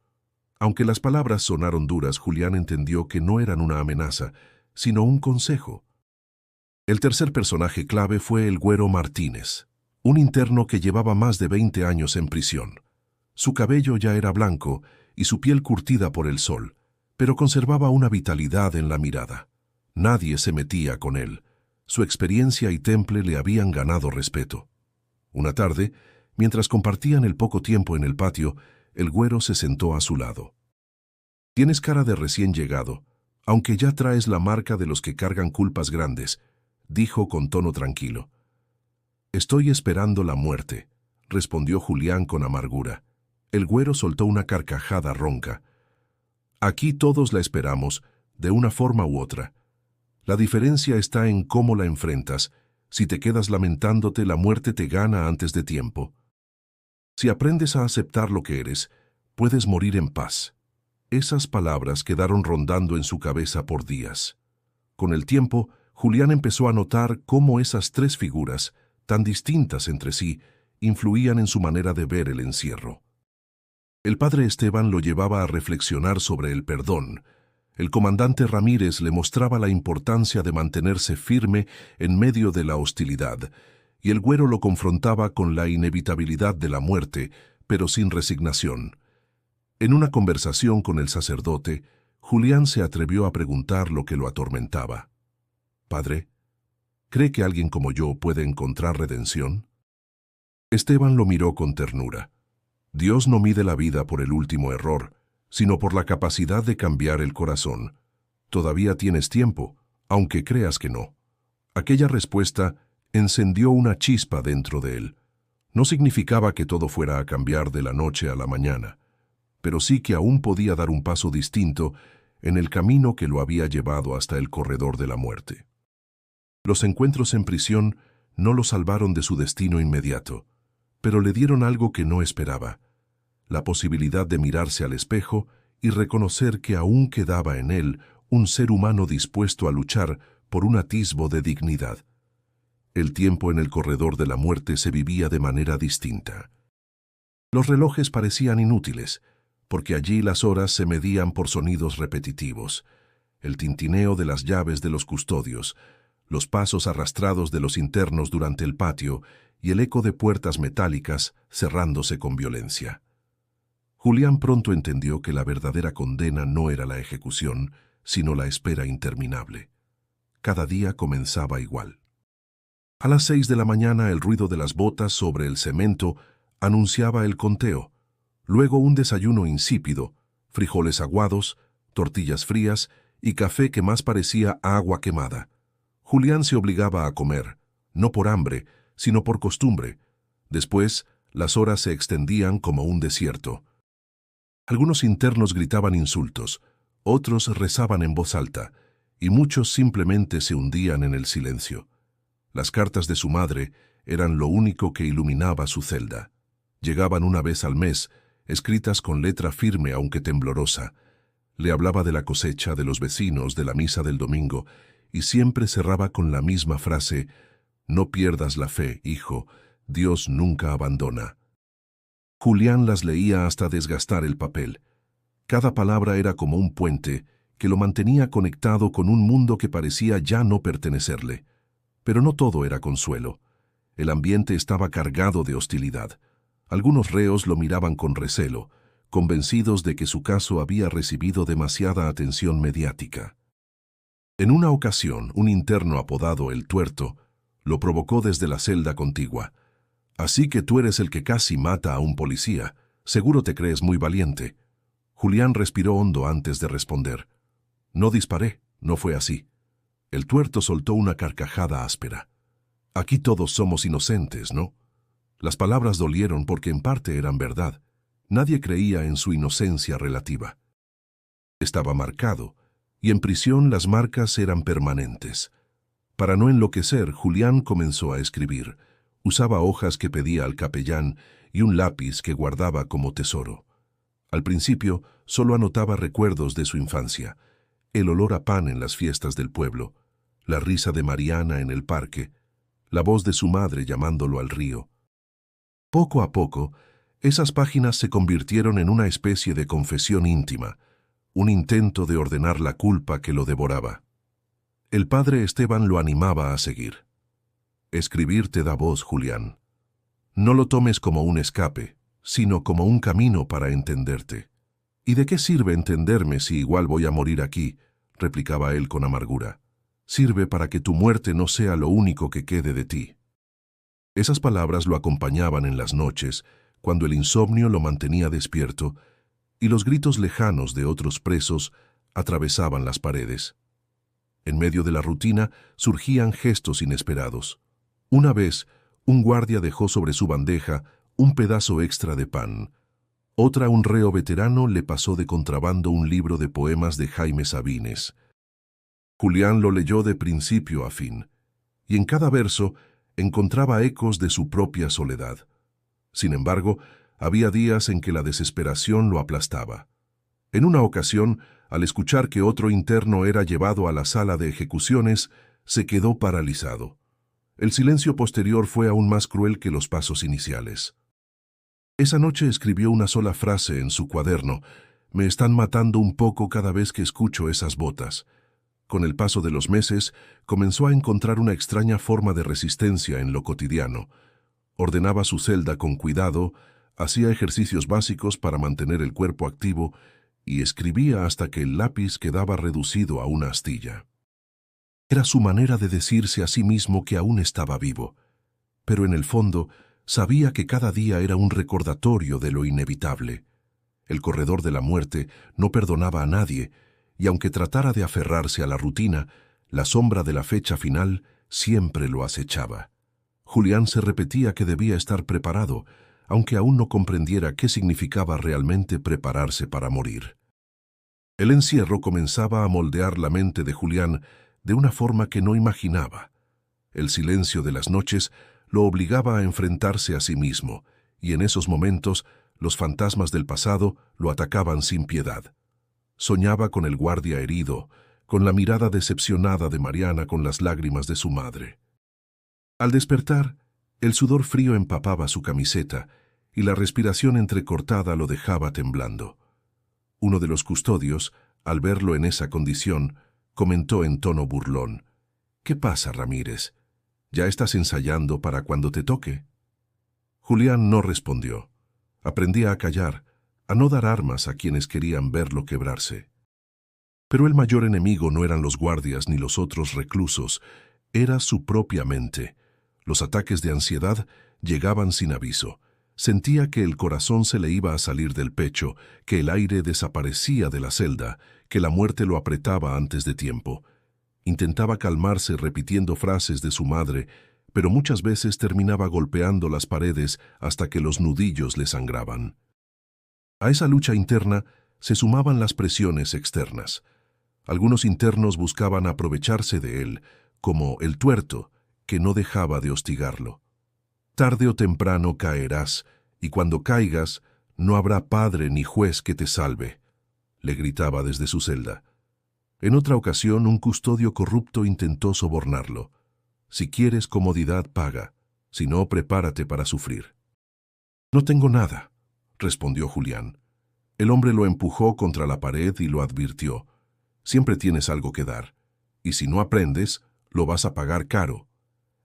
Aunque las palabras sonaron duras, Julián entendió que no eran una amenaza, sino un consejo. El tercer personaje clave fue el Güero Martínez, un interno que llevaba más de 20 años en prisión. Su cabello ya era blanco y su piel curtida por el sol, pero conservaba una vitalidad en la mirada. Nadie se metía con él. Su experiencia y temple le habían ganado respeto. Una tarde, mientras compartían el poco tiempo en el patio, el Güero se sentó a su lado. «Tienes cara de recién llegado, aunque ya traes la marca de los que cargan culpas grandes», dijo con tono tranquilo. «Estoy esperando la muerte», respondió Julián con amargura. El Güero soltó una carcajada ronca. «Aquí todos la esperamos, de una forma u otra. La diferencia está en cómo la enfrentas. Si te quedas lamentándote, la muerte te gana antes de tiempo. Si aprendes a aceptar lo que eres, puedes morir en paz». Esas palabras quedaron rondando en su cabeza por días. Con el tiempo, Julián empezó a notar cómo esas tres figuras, tan distintas entre sí, influían en su manera de ver el encierro. El padre Esteban lo llevaba a reflexionar sobre el perdón. El comandante Ramírez le mostraba la importancia de mantenerse firme en medio de la hostilidad, y el Güero lo confrontaba con la inevitabilidad de la muerte, pero sin resignación. En una conversación con el sacerdote, Julián se atrevió a preguntar lo que lo atormentaba. «Padre, ¿cree que alguien como yo puede encontrar redención?» Esteban lo miró con ternura. «Dios no mide la vida por el último error, sino por la capacidad de cambiar el corazón. Todavía tienes tiempo, aunque creas que no». Aquella respuesta encendió una chispa dentro de él. No significaba que todo fuera a cambiar de la noche a la mañana, pero sí que aún podía dar un paso distinto en el camino que lo había llevado hasta el corredor de la muerte. Los encuentros en prisión no lo salvaron de su destino inmediato, pero le dieron algo que no esperaba: la posibilidad de mirarse al espejo y reconocer que aún quedaba en él un ser humano dispuesto a luchar por un atisbo de dignidad. El tiempo en el corredor de la muerte se vivía de manera distinta. Los relojes parecían inútiles, porque allí las horas se medían por sonidos repetitivos: el tintineo de las llaves de los custodios, los pasos arrastrados de los internos durante el patio y el eco de puertas metálicas cerrándose con violencia. Julián pronto entendió que la verdadera condena no era la ejecución, sino la espera interminable. Cada día comenzaba igual. A las 6 de la mañana el ruido de las botas sobre el cemento anunciaba el conteo, luego un desayuno insípido, frijoles aguados, tortillas frías y café que más parecía agua quemada. Julián se obligaba a comer, no por hambre, sino por costumbre. Después, las horas se extendían como un desierto. Algunos internos gritaban insultos, otros rezaban en voz alta, y muchos simplemente se hundían en el silencio. Las cartas de su madre eran lo único que iluminaba su celda. Llegaban una vez al mes, escritas con letra firme aunque temblorosa. Le hablaba de la cosecha, de los vecinos, de la misa del domingo, y siempre cerraba con la misma frase: «No pierdas la fe, hijo, Dios nunca abandona». Julián las leía hasta desgastar el papel. Cada palabra era como un puente que lo mantenía conectado con un mundo que parecía ya no pertenecerle. Pero no todo era consuelo. El ambiente estaba cargado de hostilidad. Algunos reos lo miraban con recelo, convencidos de que su caso había recibido demasiada atención mediática. En una ocasión, un interno apodado El Tuerto lo provocó desde la celda contigua. «Así que tú eres el que casi mata a un policía. Seguro te crees muy valiente». Julián respiró hondo antes de responder. «No disparé, no fue así». El Tuerto soltó una carcajada áspera. «Aquí todos somos inocentes, ¿no?». Las palabras dolieron porque en parte eran verdad. Nadie creía en su inocencia relativa. Estaba marcado, y en prisión las marcas eran permanentes. Para no enloquecer, Julián comenzó a escribir. Usaba hojas que pedía al capellán y un lápiz que guardaba como tesoro. Al principio, solo anotaba recuerdos de su infancia: el olor a pan en las fiestas del pueblo, la risa de Mariana en el parque, la voz de su madre llamándolo al río. Poco a poco, esas páginas se convirtieron en una especie de confesión íntima, un intento de ordenar la culpa que lo devoraba. El padre Esteban lo animaba a seguir. «Escribir te da voz, Julián. No lo tomes como un escape, sino como un camino para entenderte». «¿Y de qué sirve entenderme si igual voy a morir aquí?», replicaba él con amargura. «Sirve para que tu muerte no sea lo único que quede de ti». Esas palabras lo acompañaban en las noches, cuando el insomnio lo mantenía despierto y los gritos lejanos de otros presos atravesaban las paredes. En medio de la rutina surgían gestos inesperados. Una vez, un guardia dejó sobre su bandeja un pedazo extra de pan. Otra, un reo veterano le pasó de contrabando un libro de poemas de Jaime Sabines. Julián lo leyó de principio a fin, y en cada verso encontraba ecos de su propia soledad. Sin embargo, había días en que la desesperación lo aplastaba. En una ocasión, al escuchar que otro interno era llevado a la sala de ejecuciones, se quedó paralizado. El silencio posterior fue aún más cruel que los pasos iniciales. Esa noche escribió una sola frase en su cuaderno: «Me están matando un poco cada vez que escucho esas botas». Con el paso de los meses, comenzó a encontrar una extraña forma de resistencia en lo cotidiano. Ordenaba su celda con cuidado, hacía ejercicios básicos para mantener el cuerpo activo y escribía hasta que el lápiz quedaba reducido a una astilla. Era su manera de decirse a sí mismo que aún estaba vivo, pero en el fondo sabía que cada día era un recordatorio de lo inevitable. El corredor de la muerte no perdonaba a nadie, y aunque tratara de aferrarse a la rutina, la sombra de la fecha final siempre lo acechaba. Julián se repetía que debía estar preparado, aunque aún no comprendiera qué significaba realmente prepararse para morir. El encierro comenzaba a moldear la mente de Julián de una forma que no imaginaba. El silencio de las noches lo obligaba a enfrentarse a sí mismo, y en esos momentos los fantasmas del pasado lo atacaban sin piedad. Soñaba con el guardia herido, con la mirada decepcionada de Mariana, con las lágrimas de su madre. Al despertar, el sudor frío empapaba su camiseta y la respiración entrecortada lo dejaba temblando. Uno de los custodios, al verlo en esa condición, comentó en tono burlón: «¿Qué pasa, Ramírez? ¿Ya estás ensayando para cuando te toque?». Julián no respondió. Aprendía a callar, a no dar armas a quienes querían verlo quebrarse. Pero el mayor enemigo no eran los guardias ni los otros reclusos, era su propia mente. Los ataques de ansiedad llegaban sin aviso. Sentía que el corazón se le iba a salir del pecho, que el aire desaparecía de la celda, que la muerte lo apretaba antes de tiempo. Intentaba calmarse repitiendo frases de su madre, pero muchas veces terminaba golpeando las paredes hasta que los nudillos le sangraban. A esa lucha interna se sumaban las presiones externas. Algunos internos buscaban aprovecharse de él, como el Tuerto, que no dejaba de hostigarlo. «Tarde o temprano caerás, y cuando caigas, No habrá padre ni juez que te salve, le gritaba desde su celda. En otra ocasión, un custodio corrupto intentó sobornarlo. Si quieres comodidad, paga. Si no, prepárate para sufrir. No tengo nada, respondió Julián. El hombre lo empujó contra la pared y lo advirtió. Siempre tienes algo que dar, y si no aprendes, lo vas a pagar caro.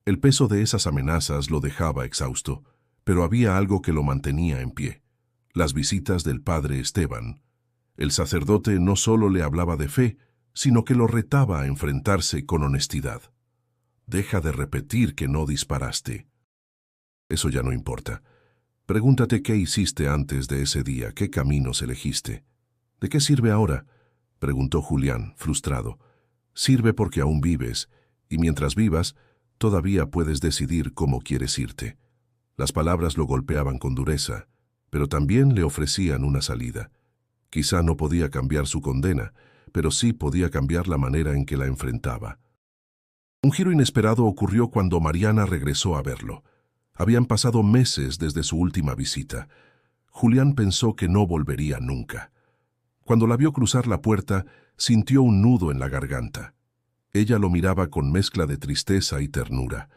El peso de esas amenazas lo dejaba exhausto, pero había algo que lo mantenía en pie. Las visitas del padre Esteban. El sacerdote no solo le hablaba de fe, sino que lo retaba a enfrentarse con honestidad. Deja de repetir que no disparaste. Eso ya no importa. Pregúntate qué hiciste antes de ese día, qué caminos elegiste. ¿De qué sirve ahora?, preguntó Julián, frustrado. Sirve porque aún vives, y mientras vivas, todavía puedes decidir cómo quieres irte. Las palabras lo golpeaban con dureza, pero también le ofrecían una salida. Quizá no podía cambiar su condena, pero sí podía cambiar la manera en que la enfrentaba. Un giro inesperado ocurrió cuando Mariana regresó a verlo. Habían pasado meses desde su última visita. Julián pensó que no volvería nunca. Cuando la vio cruzar la puerta, sintió un nudo en la garganta. Ella lo miraba con mezcla de tristeza y ternura.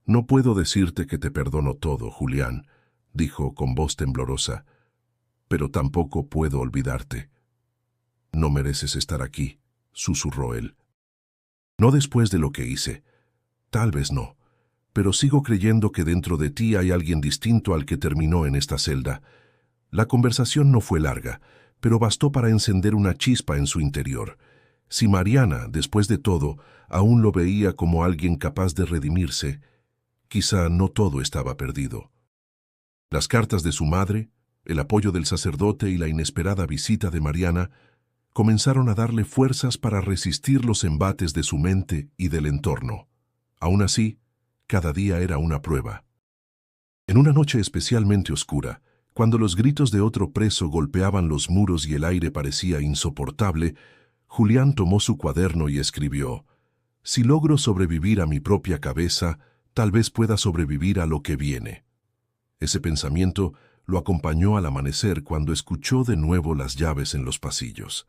«No puedo decirte que te perdono todo, Julián», dijo con voz temblorosa, «pero tampoco puedo olvidarte». «No mereces estar aquí», susurró él. «No después de lo que hice. Tal vez no. Pero sigo creyendo que dentro de ti hay alguien distinto al que terminó en esta celda». La conversación no fue larga, pero bastó para encender una chispa en su interior. Si Mariana, después de todo, aún lo veía como alguien capaz de redimirse, quizá no todo estaba perdido. Las cartas de su madre, el apoyo del sacerdote y la inesperada visita de Mariana comenzaron a darle fuerzas para resistir los embates de su mente y del entorno. Aún así, cada día era una prueba. En una noche especialmente oscura, cuando los gritos de otro preso golpeaban los muros y el aire parecía insoportable, Julián tomó su cuaderno y escribió: «Si logro sobrevivir a mi propia cabeza, tal vez pueda sobrevivir a lo que viene». Ese pensamiento lo acompañó al amanecer cuando escuchó de nuevo las llaves en los pasillos.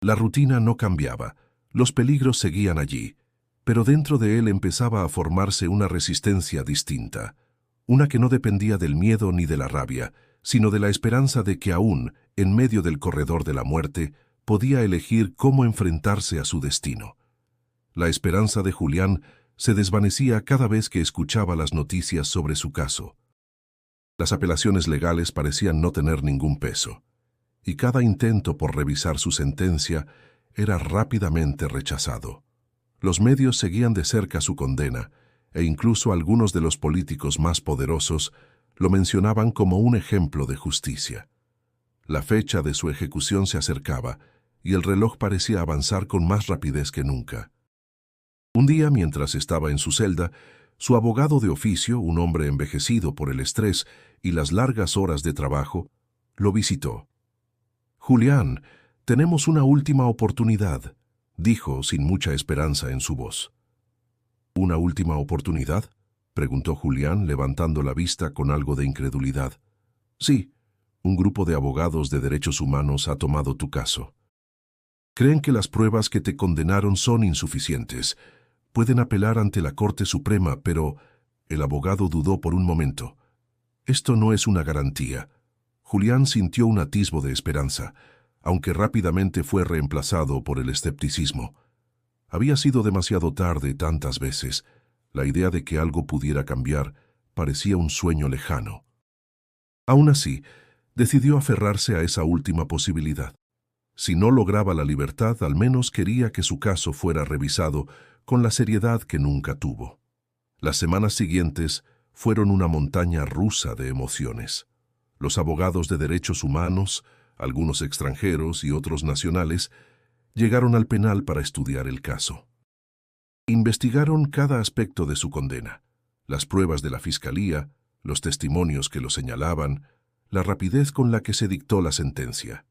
La rutina no cambiaba, los peligros seguían allí, pero dentro de él empezaba a formarse una resistencia distinta, una que no dependía del miedo ni de la rabia, sino de la esperanza de que aún, en medio del corredor de la muerte, podía elegir cómo enfrentarse a su destino. La esperanza de Julián se desvanecía cada vez que escuchaba las noticias sobre su caso. Las apelaciones legales parecían no tener ningún peso, y cada intento por revisar su sentencia era rápidamente rechazado. Los medios seguían de cerca su condena, e incluso algunos de los políticos más poderosos lo mencionaban como un ejemplo de justicia. La fecha de su ejecución se acercaba, y el reloj parecía avanzar con más rapidez que nunca. Un día, mientras estaba en su celda, su abogado de oficio, un hombre envejecido por el estrés y las largas horas de trabajo, lo visitó. «Julián, tenemos una última oportunidad», dijo sin mucha esperanza en su voz. «¿Una última oportunidad?», preguntó Julián, levantando la vista con algo de incredulidad. «Sí, un grupo de abogados de derechos humanos ha tomado tu caso. Creen que las pruebas que te condenaron son insuficientes. Pueden apelar ante la Corte Suprema, pero…» El abogado dudó por un momento. «Esto no es una garantía». Julián sintió un atisbo de esperanza, aunque rápidamente fue reemplazado por el escepticismo. Había sido demasiado tarde tantas veces. La idea de que algo pudiera cambiar parecía un sueño lejano. Aún así, decidió aferrarse a esa última posibilidad. Si no lograba la libertad, al menos quería que su caso fuera revisado con la seriedad que nunca tuvo. Las semanas siguientes fueron una montaña rusa de emociones. Los abogados de derechos humanos, algunos extranjeros y otros nacionales, llegaron al penal para estudiar el caso. Investigaron cada aspecto de su condena, las pruebas de la fiscalía, los testimonios que lo señalaban, la rapidez con la que se dictó la sentencia.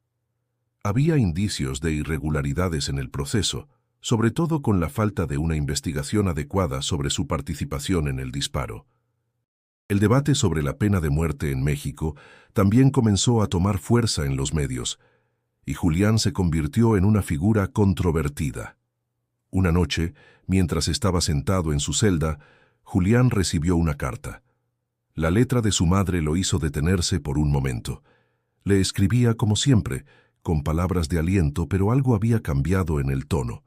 Había indicios de irregularidades en el proceso, sobre todo con la falta de una investigación adecuada sobre su participación en el disparo. El debate sobre la pena de muerte en México también comenzó a tomar fuerza en los medios, y Julián se convirtió en una figura controvertida. Una noche, mientras estaba sentado en su celda, Julián recibió una carta. La letra de su madre lo hizo detenerse por un momento. Le escribía como siempre, con palabras de aliento, pero algo había cambiado en el tono.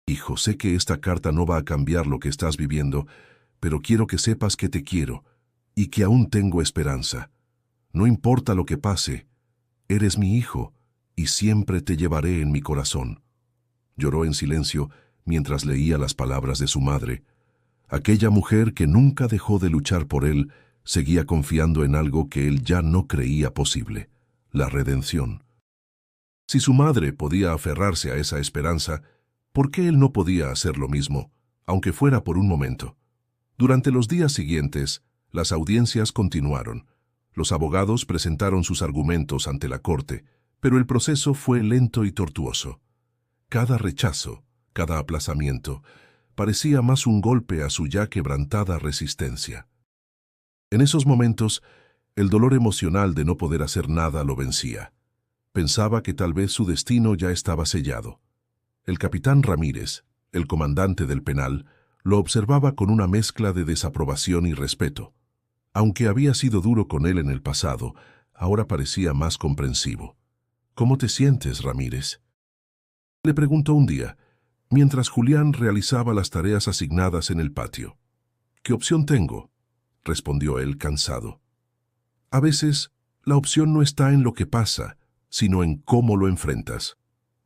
Hijo, sé que esta carta no va a cambiar lo que estás viviendo, pero quiero que sepas que te quiero y que aún tengo esperanza. No importa lo que pase, eres mi hijo y siempre te llevaré en mi corazón. Lloró en silencio mientras leía las palabras de su madre. Aquella mujer que nunca dejó de luchar por él seguía confiando en algo que él ya no creía posible: la redención. Si su madre podía aferrarse a esa esperanza, ¿por qué él no podía hacer lo mismo, aunque fuera por un momento? Durante los días siguientes, las audiencias continuaron. Los abogados presentaron sus argumentos ante la corte, pero el proceso fue lento y tortuoso. Cada rechazo, cada aplazamiento, parecía más un golpe a su ya quebrantada resistencia. En esos momentos, el dolor emocional de no poder hacer nada lo vencía. Pensaba que tal vez su destino ya estaba sellado. El capitán Ramírez, el comandante del penal, lo observaba con una mezcla de desaprobación y respeto. Aunque había sido duro con él en el pasado, ahora parecía más comprensivo. ¿Cómo te sientes, Ramírez?, le preguntó un día, mientras Julián realizaba las tareas asignadas en el patio. ¿Qué opción tengo?, respondió él cansado. A veces, la opción no está en lo que pasa, sino en cómo lo enfrentas,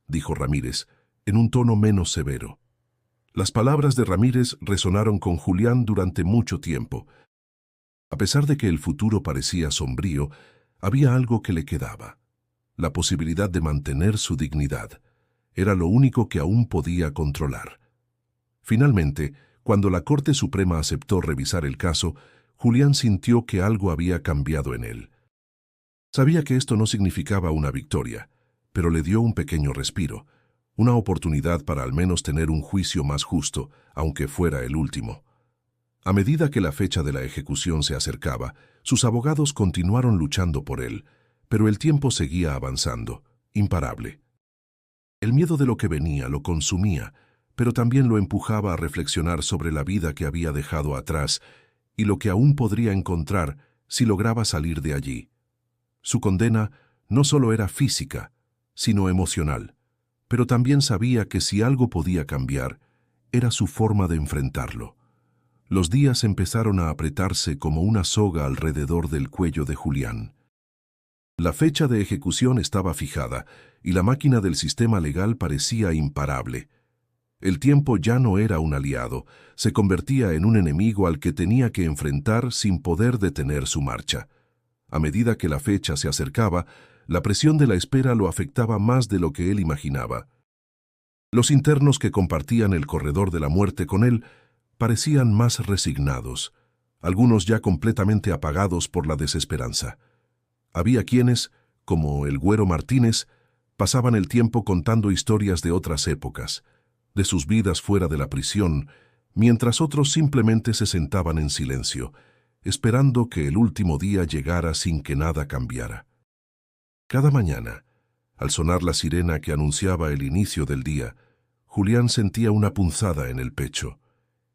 dijo Ramírez, en un tono menos severo. Las palabras de Ramírez resonaron con Julián durante mucho tiempo. A pesar de que el futuro parecía sombrío, había algo que le quedaba: la posibilidad de mantener su dignidad. Era lo único que aún podía controlar. Finalmente, cuando la Corte Suprema aceptó revisar el caso, Julián sintió que algo había cambiado en él. Sabía que esto no significaba una victoria, pero le dio un pequeño respiro, una oportunidad para al menos tener un juicio más justo, aunque fuera el último. A medida que la fecha de la ejecución se acercaba, sus abogados continuaron luchando por él, pero el tiempo seguía avanzando, imparable. El miedo de lo que venía lo consumía, pero también lo empujaba a reflexionar sobre la vida que había dejado atrás y lo que aún podría encontrar si lograba salir de allí. Su condena no solo era física, sino emocional, pero también sabía que si algo podía cambiar, era su forma de enfrentarlo. Los días empezaron a apretarse como una soga alrededor del cuello de Julián. La fecha de ejecución estaba fijada y la máquina del sistema legal parecía imparable. El tiempo ya no era un aliado, se convertía en un enemigo al que tenía que enfrentar sin poder detener su marcha. A medida que la fecha se acercaba, la presión de la espera lo afectaba más de lo que él imaginaba. Los internos que compartían el corredor de la muerte con él parecían más resignados, algunos ya completamente apagados por la desesperanza. Había quienes, como el Güero Martínez, pasaban el tiempo contando historias de otras épocas, de sus vidas fuera de la prisión, mientras otros simplemente se sentaban en silencio, esperando que el último día llegara sin que nada cambiara. Cada mañana, al sonar la sirena que anunciaba el inicio del día, Julián sentía una punzada en el pecho.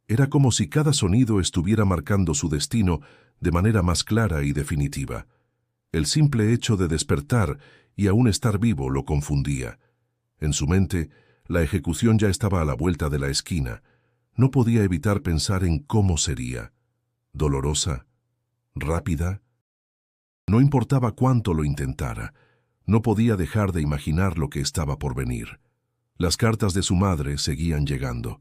Era como si cada sonido estuviera marcando su destino de manera más clara y definitiva. El simple hecho de despertar y aún estar vivo lo confundía. En su mente, la ejecución ya estaba a la vuelta de la esquina. No podía evitar pensar en cómo sería. ¿Dolorosa? ¿Rápida? No importaba cuánto lo intentara, no podía dejar de imaginar lo que estaba por venir. Las cartas de su madre seguían llegando,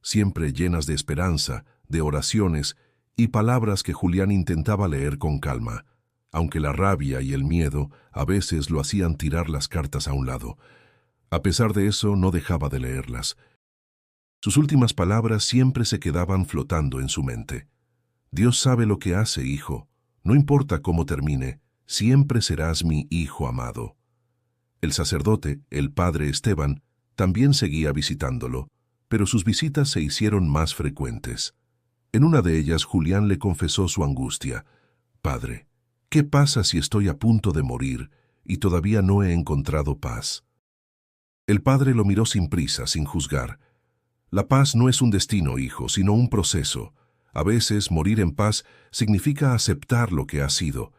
siempre llenas de esperanza, de oraciones y palabras que Julián intentaba leer con calma, aunque la rabia y el miedo a veces lo hacían tirar las cartas a un lado. A pesar de eso, no dejaba de leerlas. Sus últimas palabras siempre se quedaban flotando en su mente. Dios sabe lo que hace, hijo. No importa cómo termine, siempre serás mi hijo amado. El sacerdote, el padre Esteban, también seguía visitándolo, pero sus visitas se hicieron más frecuentes. En una de ellas, Julián le confesó su angustia. «Padre, ¿qué pasa si estoy a punto de morir y todavía no he encontrado paz?» El padre lo miró sin prisa, sin juzgar. «La paz no es un destino, hijo, sino un proceso. A veces, morir en paz significa aceptar lo que ha sido.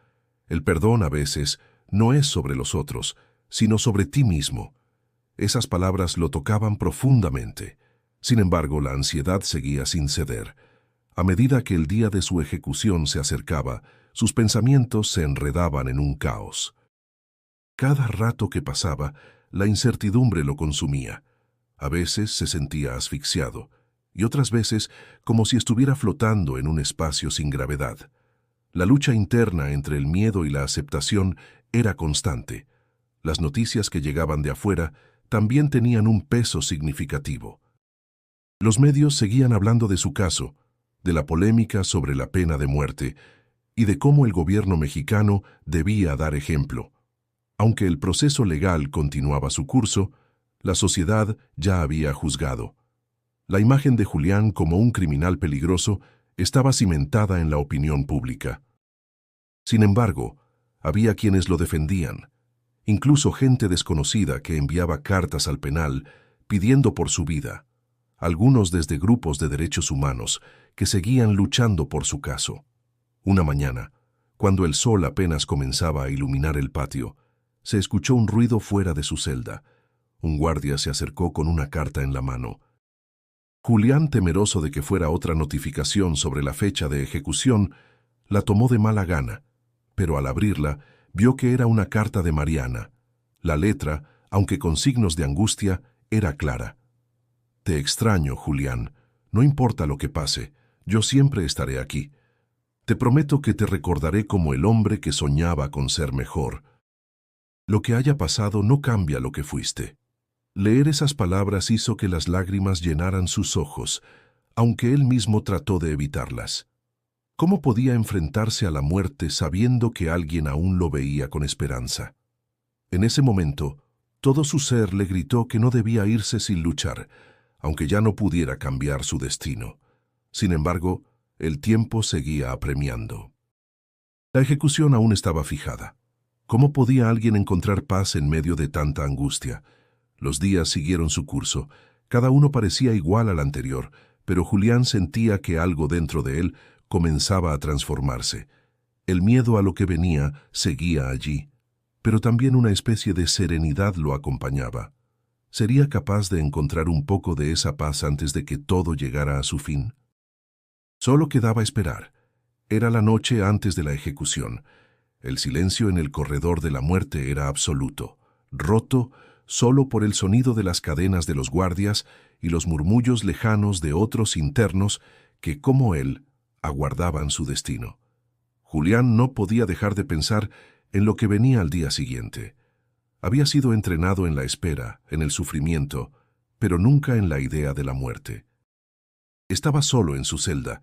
El perdón, a veces, no es sobre los otros, sino sobre ti mismo». Esas palabras lo tocaban profundamente. Sin embargo, la ansiedad seguía sin ceder. A medida que el día de su ejecución se acercaba, sus pensamientos se enredaban en un caos. Cada rato que pasaba, la incertidumbre lo consumía. A veces se sentía asfixiado, y otras veces como si estuviera flotando en un espacio sin gravedad. La lucha interna entre el miedo y la aceptación era constante. Las noticias que llegaban de afuera también tenían un peso significativo. Los medios seguían hablando de su caso, de la polémica sobre la pena de muerte y de cómo el gobierno mexicano debía dar ejemplo. Aunque el proceso legal continuaba su curso, la sociedad ya había juzgado. La imagen de Julián como un criminal peligroso estaba cimentada en la opinión pública. Sin embargo, había quienes lo defendían, incluso gente desconocida que enviaba cartas al penal pidiendo por su vida, algunos desde grupos de derechos humanos que seguían luchando por su caso. Una mañana, cuando el sol apenas comenzaba a iluminar el patio, se escuchó un ruido fuera de su celda. Un guardia se acercó con una carta en la mano. Julián, temeroso de que fuera otra notificación sobre la fecha de ejecución, la tomó de mala gana, pero al abrirla, vio que era una carta de Mariana. La letra, aunque con signos de angustia, era clara. «Te extraño, Julián. No importa lo que pase, yo siempre estaré aquí. Te prometo que te recordaré como el hombre que soñaba con ser mejor. Lo que haya pasado no cambia lo que fuiste». Leer esas palabras hizo que las lágrimas llenaran sus ojos, aunque él mismo trató de evitarlas. ¿Cómo podía enfrentarse a la muerte sabiendo que alguien aún lo veía con esperanza? En ese momento, todo su ser le gritó que no debía irse sin luchar, aunque ya no pudiera cambiar su destino. Sin embargo, el tiempo seguía apremiando. La ejecución aún estaba fijada. ¿Cómo podía alguien encontrar paz en medio de tanta angustia? Los días siguieron su curso. Cada uno parecía igual al anterior, pero Julián sentía que algo dentro de él comenzaba a transformarse. El miedo a lo que venía seguía allí, pero también una especie de serenidad lo acompañaba. ¿Sería capaz de encontrar un poco de esa paz antes de que todo llegara a su fin? Solo quedaba esperar. Era la noche antes de la ejecución. El silencio en el corredor de la muerte era absoluto, roto solo por el sonido de las cadenas de los guardias y los murmullos lejanos de otros internos que, como él, aguardaban su destino. Julián no podía dejar de pensar en lo que venía al día siguiente. Había sido entrenado en la espera, en el sufrimiento, pero nunca en la idea de la muerte. Estaba solo en su celda,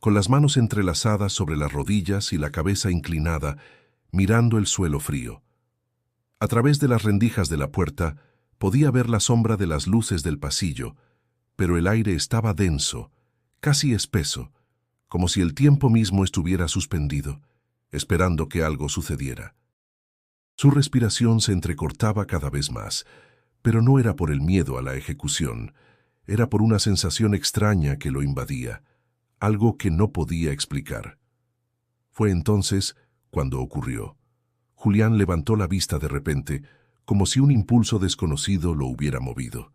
con las manos entrelazadas sobre las rodillas y la cabeza inclinada, mirando el suelo frío. A través de las rendijas de la puerta podía ver la sombra de las luces del pasillo, pero el aire estaba denso, casi espeso, como si el tiempo mismo estuviera suspendido, esperando que algo sucediera. Su respiración se entrecortaba cada vez más, pero no era por el miedo a la ejecución, era por una sensación extraña que lo invadía, algo que no podía explicar. Fue entonces cuando ocurrió. Julián levantó la vista de repente, como si un impulso desconocido lo hubiera movido.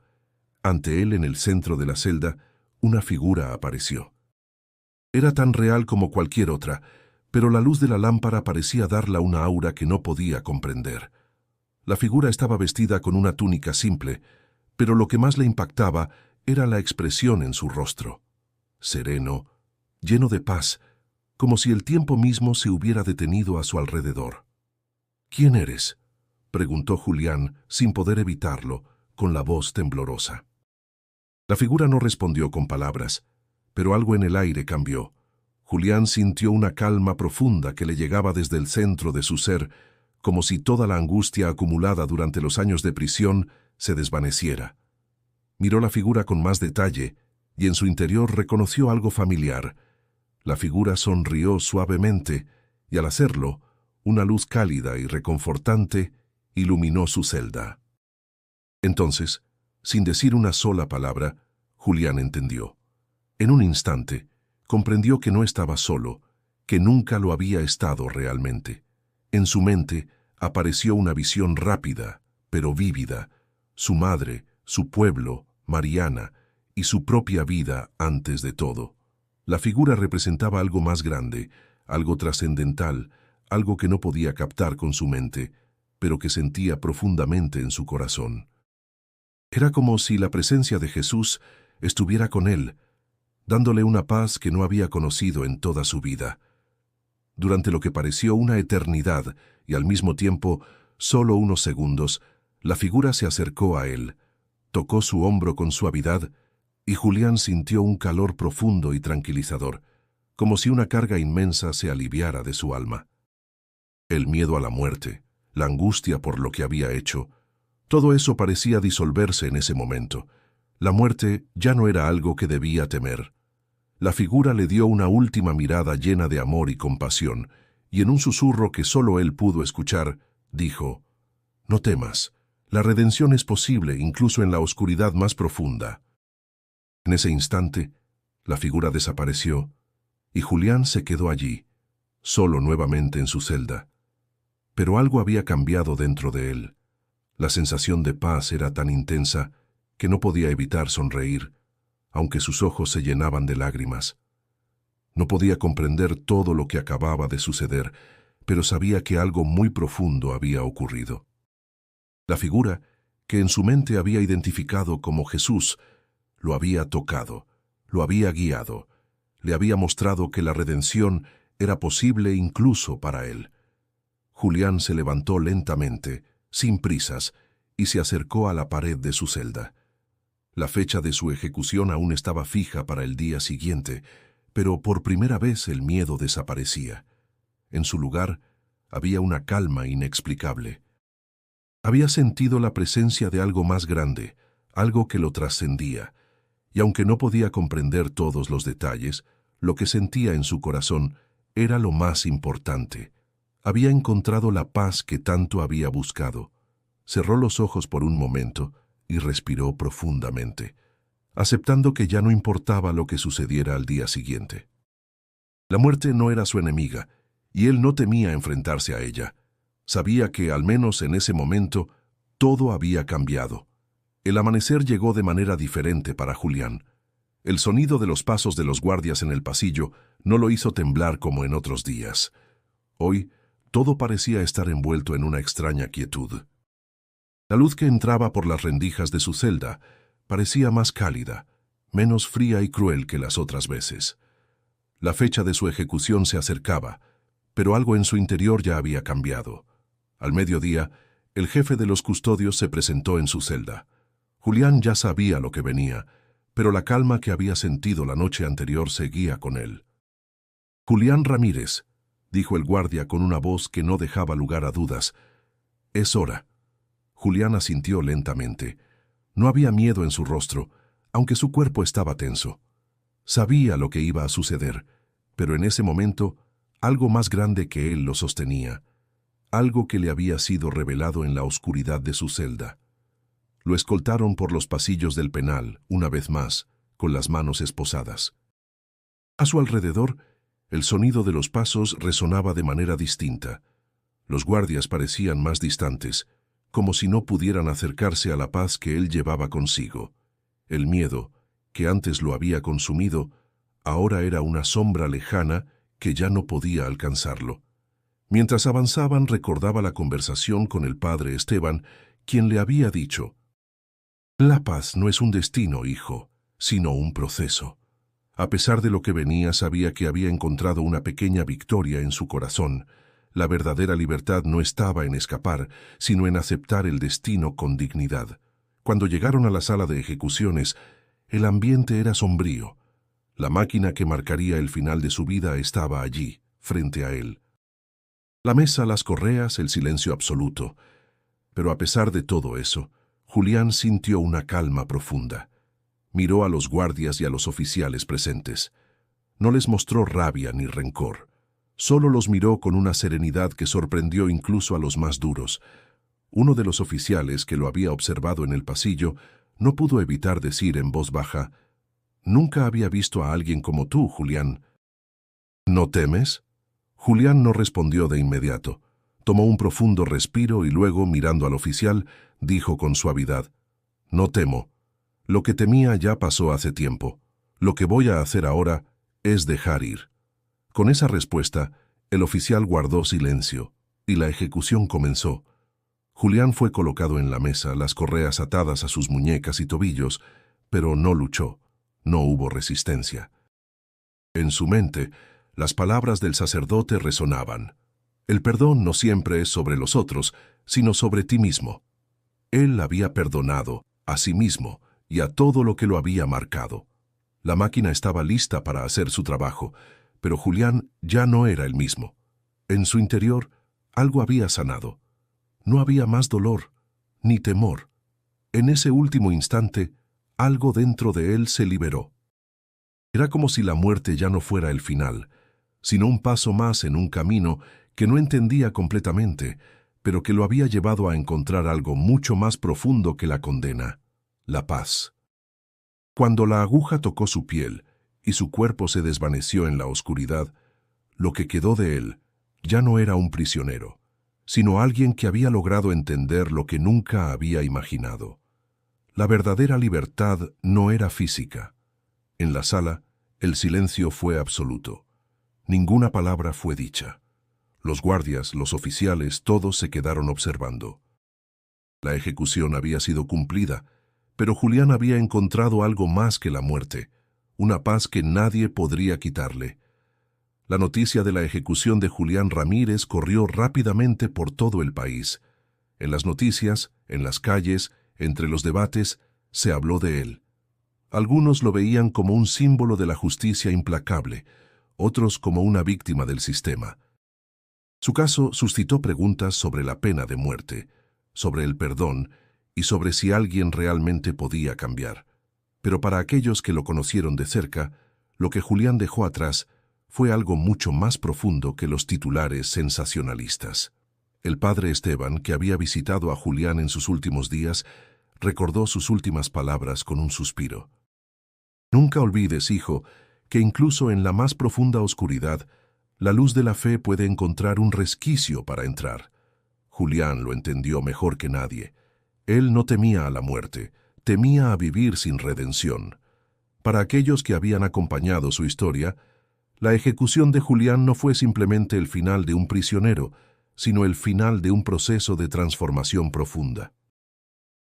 Ante él, en el centro de la celda, una figura apareció. Era tan real como cualquier otra, pero la luz de la lámpara parecía darla una aura que no podía comprender. La figura estaba vestida con una túnica simple, pero lo que más le impactaba era la expresión en su rostro. Sereno, lleno de paz, como si el tiempo mismo se hubiera detenido a su alrededor. «¿Quién eres?», preguntó Julián, sin poder evitarlo, con la voz temblorosa. La figura no respondió con palabras, pero algo en el aire cambió. Julián sintió una calma profunda que le llegaba desde el centro de su ser, como si toda la angustia acumulada durante los años de prisión se desvaneciera. Miró la figura con más detalle y en su interior reconoció algo familiar, La figura sonrió suavemente y al hacerlo, una luz cálida y reconfortante iluminó su celda. Entonces, sin decir una sola palabra, Julián entendió. En un instante, comprendió que no estaba solo, que nunca lo había estado realmente. En su mente apareció una visión rápida, pero vívida, su madre, su pueblo, Mariana, y su propia vida antes de todo. La figura representaba algo más grande, algo trascendental, algo que no podía captar con su mente, pero que sentía profundamente en su corazón. Era como si la presencia de Jesús estuviera con él, dándole una paz que no había conocido en toda su vida. Durante lo que pareció una eternidad y al mismo tiempo solo unos segundos, la figura se acercó a él, tocó su hombro con suavidad y Julián sintió un calor profundo y tranquilizador, como si una carga inmensa se aliviara de su alma. El miedo a la muerte, la angustia por lo que había hecho, todo eso parecía disolverse en ese momento. La muerte ya no era algo que debía temer. La figura le dio una última mirada llena de amor y compasión, y en un susurro que solo él pudo escuchar, dijo: «No temas, la redención es posible incluso en la oscuridad más profunda». En ese instante, la figura desapareció, y Julián se quedó allí, solo nuevamente en su celda. Pero algo había cambiado dentro de él. La sensación de paz era tan intensa que no podía evitar sonreír, aunque sus ojos se llenaban de lágrimas. No podía comprender todo lo que acababa de suceder, pero sabía que algo muy profundo había ocurrido. La figura, que en su mente había identificado como Jesús, lo había tocado, lo había guiado, le había mostrado que la redención era posible incluso para él. Julián se levantó lentamente, sin prisas, y se acercó a la pared de su celda. La fecha de su ejecución aún estaba fija para el día siguiente, pero por primera vez el miedo desaparecía. En su lugar había una calma inexplicable. Había sentido la presencia de algo más grande, algo que lo trascendía, y aunque no podía comprender todos los detalles, lo que sentía en su corazón era lo más importante. Había encontrado la paz que tanto había buscado. Cerró los ojos por un momento y respiró profundamente, aceptando que ya no importaba lo que sucediera al día siguiente. La muerte no era su enemiga, y él no temía enfrentarse a ella. Sabía que, al menos en ese momento, todo había cambiado. El amanecer llegó de manera diferente para Julián. El sonido de los pasos de los guardias en el pasillo no lo hizo temblar como en otros días. Hoy, todo parecía estar envuelto en una extraña quietud. La luz que entraba por las rendijas de su celda parecía más cálida, menos fría y cruel que las otras veces. La fecha de su ejecución se acercaba, pero algo en su interior ya había cambiado. Al mediodía, el jefe de los custodios se presentó en su celda. Julián ya sabía lo que venía, pero la calma que había sentido la noche anterior seguía con él. «Julián Ramírez», dijo el guardia con una voz que no dejaba lugar a dudas. «Es hora». Julián asintió lentamente. No había miedo en su rostro, aunque su cuerpo estaba tenso. Sabía lo que iba a suceder, pero en ese momento, algo más grande que él lo sostenía, algo que le había sido revelado en la oscuridad de su celda. Lo escoltaron por los pasillos del penal, una vez más, con las manos esposadas. A su alrededor, el sonido de los pasos resonaba de manera distinta. Los guardias parecían más distantes, como si no pudieran acercarse a la paz que él llevaba consigo. El miedo, que antes lo había consumido, ahora era una sombra lejana que ya no podía alcanzarlo. Mientras avanzaban, recordaba la conversación con el padre Esteban, quien le había dicho: «La paz no es un destino, hijo, sino un proceso». A pesar de lo que venía, sabía que había encontrado una pequeña victoria en su corazón. La verdadera libertad no estaba en escapar, sino en aceptar el destino con dignidad. Cuando llegaron a la sala de ejecuciones, el ambiente era sombrío. La máquina que marcaría el final de su vida estaba allí, frente a él. La mesa, las correas, el silencio absoluto. Pero a pesar de todo eso, Julián sintió una calma profunda. Miró a los guardias y a los oficiales presentes. No les mostró rabia ni rencor. Solo los miró con una serenidad que sorprendió incluso a los más duros. Uno de los oficiales que lo había observado en el pasillo no pudo evitar decir en voz baja: «Nunca había visto a alguien como tú, Julián». «¿No temes?». Julián no respondió de inmediato. Tomó un profundo respiro y luego, mirando al oficial, dijo con suavidad: «No temo. Lo que temía ya pasó hace tiempo. Lo que voy a hacer ahora es dejar ir». Con esa respuesta, el oficial guardó silencio y la ejecución comenzó. Julián fue colocado en la mesa, las correas atadas a sus muñecas y tobillos, pero no luchó, no hubo resistencia. En su mente, las palabras del sacerdote resonaban. El perdón no siempre es sobre los otros, sino sobre ti mismo. Él había perdonado a sí mismo y a todo lo que lo había marcado. La máquina estaba lista para hacer su trabajo, pero Julián ya no era el mismo. En su interior, algo había sanado. No había más dolor, ni temor. En ese último instante, algo dentro de él se liberó. Era como si la muerte ya no fuera el final, sino un paso más en un camino que no entendía completamente, pero que lo había llevado a encontrar algo mucho más profundo que la condena: la paz. Cuando la aguja tocó su piel y su cuerpo se desvaneció en la oscuridad, lo que quedó de él ya no era un prisionero, sino alguien que había logrado entender lo que nunca había imaginado. La verdadera libertad no era física. En la sala, el silencio fue absoluto. Ninguna palabra fue dicha. Los guardias, los oficiales, todos se quedaron observando. La ejecución había sido cumplida, pero Julián había encontrado algo más que la muerte, una paz que nadie podría quitarle. La noticia de la ejecución de Julián Ramírez corrió rápidamente por todo el país. En las noticias, en las calles, entre los debates, se habló de él. Algunos lo veían como un símbolo de la justicia implacable, otros como una víctima del sistema. Su caso suscitó preguntas sobre la pena de muerte, sobre el perdón y sobre si alguien realmente podía cambiar. Pero para aquellos que lo conocieron de cerca, lo que Julián dejó atrás fue algo mucho más profundo que los titulares sensacionalistas. El padre Esteban, que había visitado a Julián en sus últimos días, recordó sus últimas palabras con un suspiro. «Nunca olvides, hijo, que incluso en la más profunda oscuridad, la luz de la fe puede encontrar un resquicio para entrar». Julián lo entendió mejor que nadie. Él no temía a la muerte, temía a vivir sin redención. Para aquellos que habían acompañado su historia, la ejecución de Julián no fue simplemente el final de un prisionero, sino el final de un proceso de transformación profunda.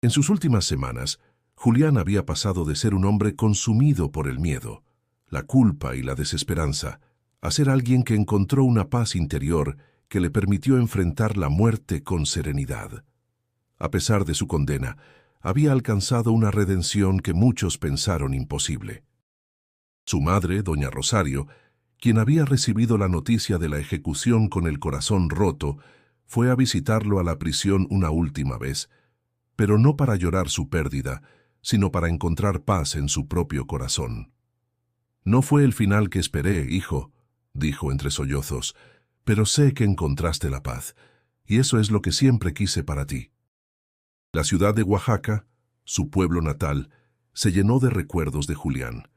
En sus últimas semanas, Julián había pasado de ser un hombre consumido por el miedo, la culpa y la desesperanza, a ser alguien que encontró una paz interior que le permitió enfrentar la muerte con serenidad. A pesar de su condena, había alcanzado una redención que muchos pensaron imposible. Su madre, doña Rosario, quien había recibido la noticia de la ejecución con el corazón roto, fue a visitarlo a la prisión una última vez, pero no para llorar su pérdida, sino para encontrar paz en su propio corazón. «No fue el final que esperé, hijo», dijo entre sollozos, «pero sé que encontraste la paz, y eso es lo que siempre quise para ti». La ciudad de Oaxaca, su pueblo natal, se llenó de recuerdos de Julián.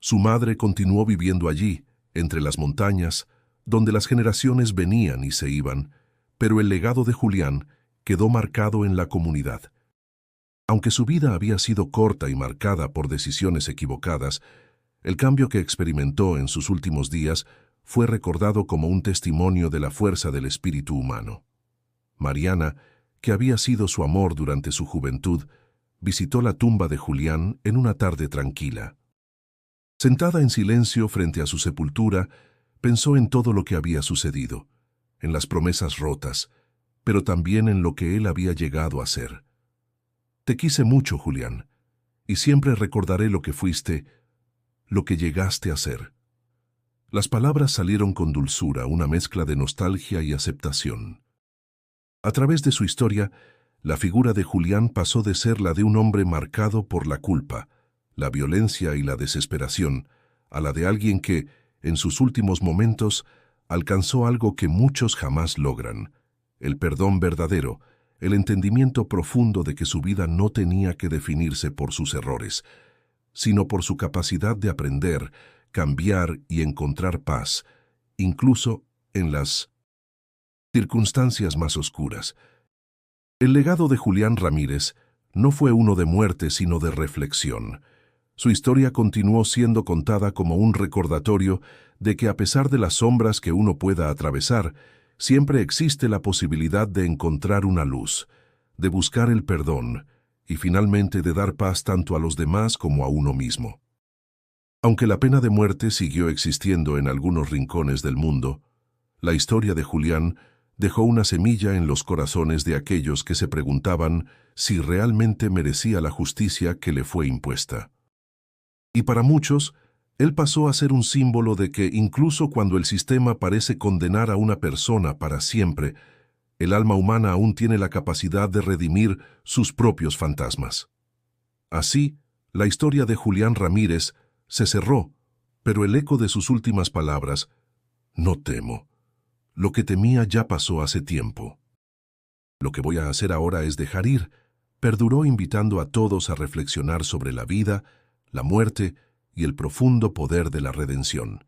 Su madre continuó viviendo allí, entre las montañas, donde las generaciones venían y se iban, pero el legado de Julián quedó marcado en la comunidad. Aunque su vida había sido corta y marcada por decisiones equivocadas, el cambio que experimentó en sus últimos días fue recordado como un testimonio de la fuerza del espíritu humano. Mariana, que había sido su amor durante su juventud, visitó la tumba de Julián en una tarde tranquila. Sentada en silencio frente a su sepultura, pensó en todo lo que había sucedido, en las promesas rotas, pero también en lo que él había llegado a ser. «Te quise mucho, Julián, y siempre recordaré lo que fuiste, lo que llegaste a ser». Las palabras salieron con dulzura, una mezcla de nostalgia y aceptación. A través de su historia, la figura de Julián pasó de ser la de un hombre marcado por la culpa, la violencia y la desesperación, a la de alguien que, en sus últimos momentos, alcanzó algo que muchos jamás logran: el perdón verdadero, el entendimiento profundo de que su vida no tenía que definirse por sus errores, sino por su capacidad de aprender, cambiar y encontrar paz, incluso en las circunstancias más oscuras. El legado de Julián Ramírez no fue uno de muerte, sino de reflexión. Su historia continuó siendo contada como un recordatorio de que, a pesar de las sombras que uno pueda atravesar, siempre existe la posibilidad de encontrar una luz, de buscar el perdón y finalmente de dar paz tanto a los demás como a uno mismo. Aunque la pena de muerte siguió existiendo en algunos rincones del mundo, la historia de Julián dejó una semilla en los corazones de aquellos que se preguntaban si realmente merecía la justicia que le fue impuesta. Y para muchos, él pasó a ser un símbolo de que incluso cuando el sistema parece condenar a una persona para siempre, el alma humana aún tiene la capacidad de redimir sus propios fantasmas. Así, la historia de Julián Ramírez se cerró, pero el eco de sus últimas palabras, "No temo. Lo que temía ya pasó hace tiempo. Lo que voy a hacer ahora es dejar ir", perduró, invitando a todos a reflexionar sobre la vida, la muerte y el profundo poder de la redención.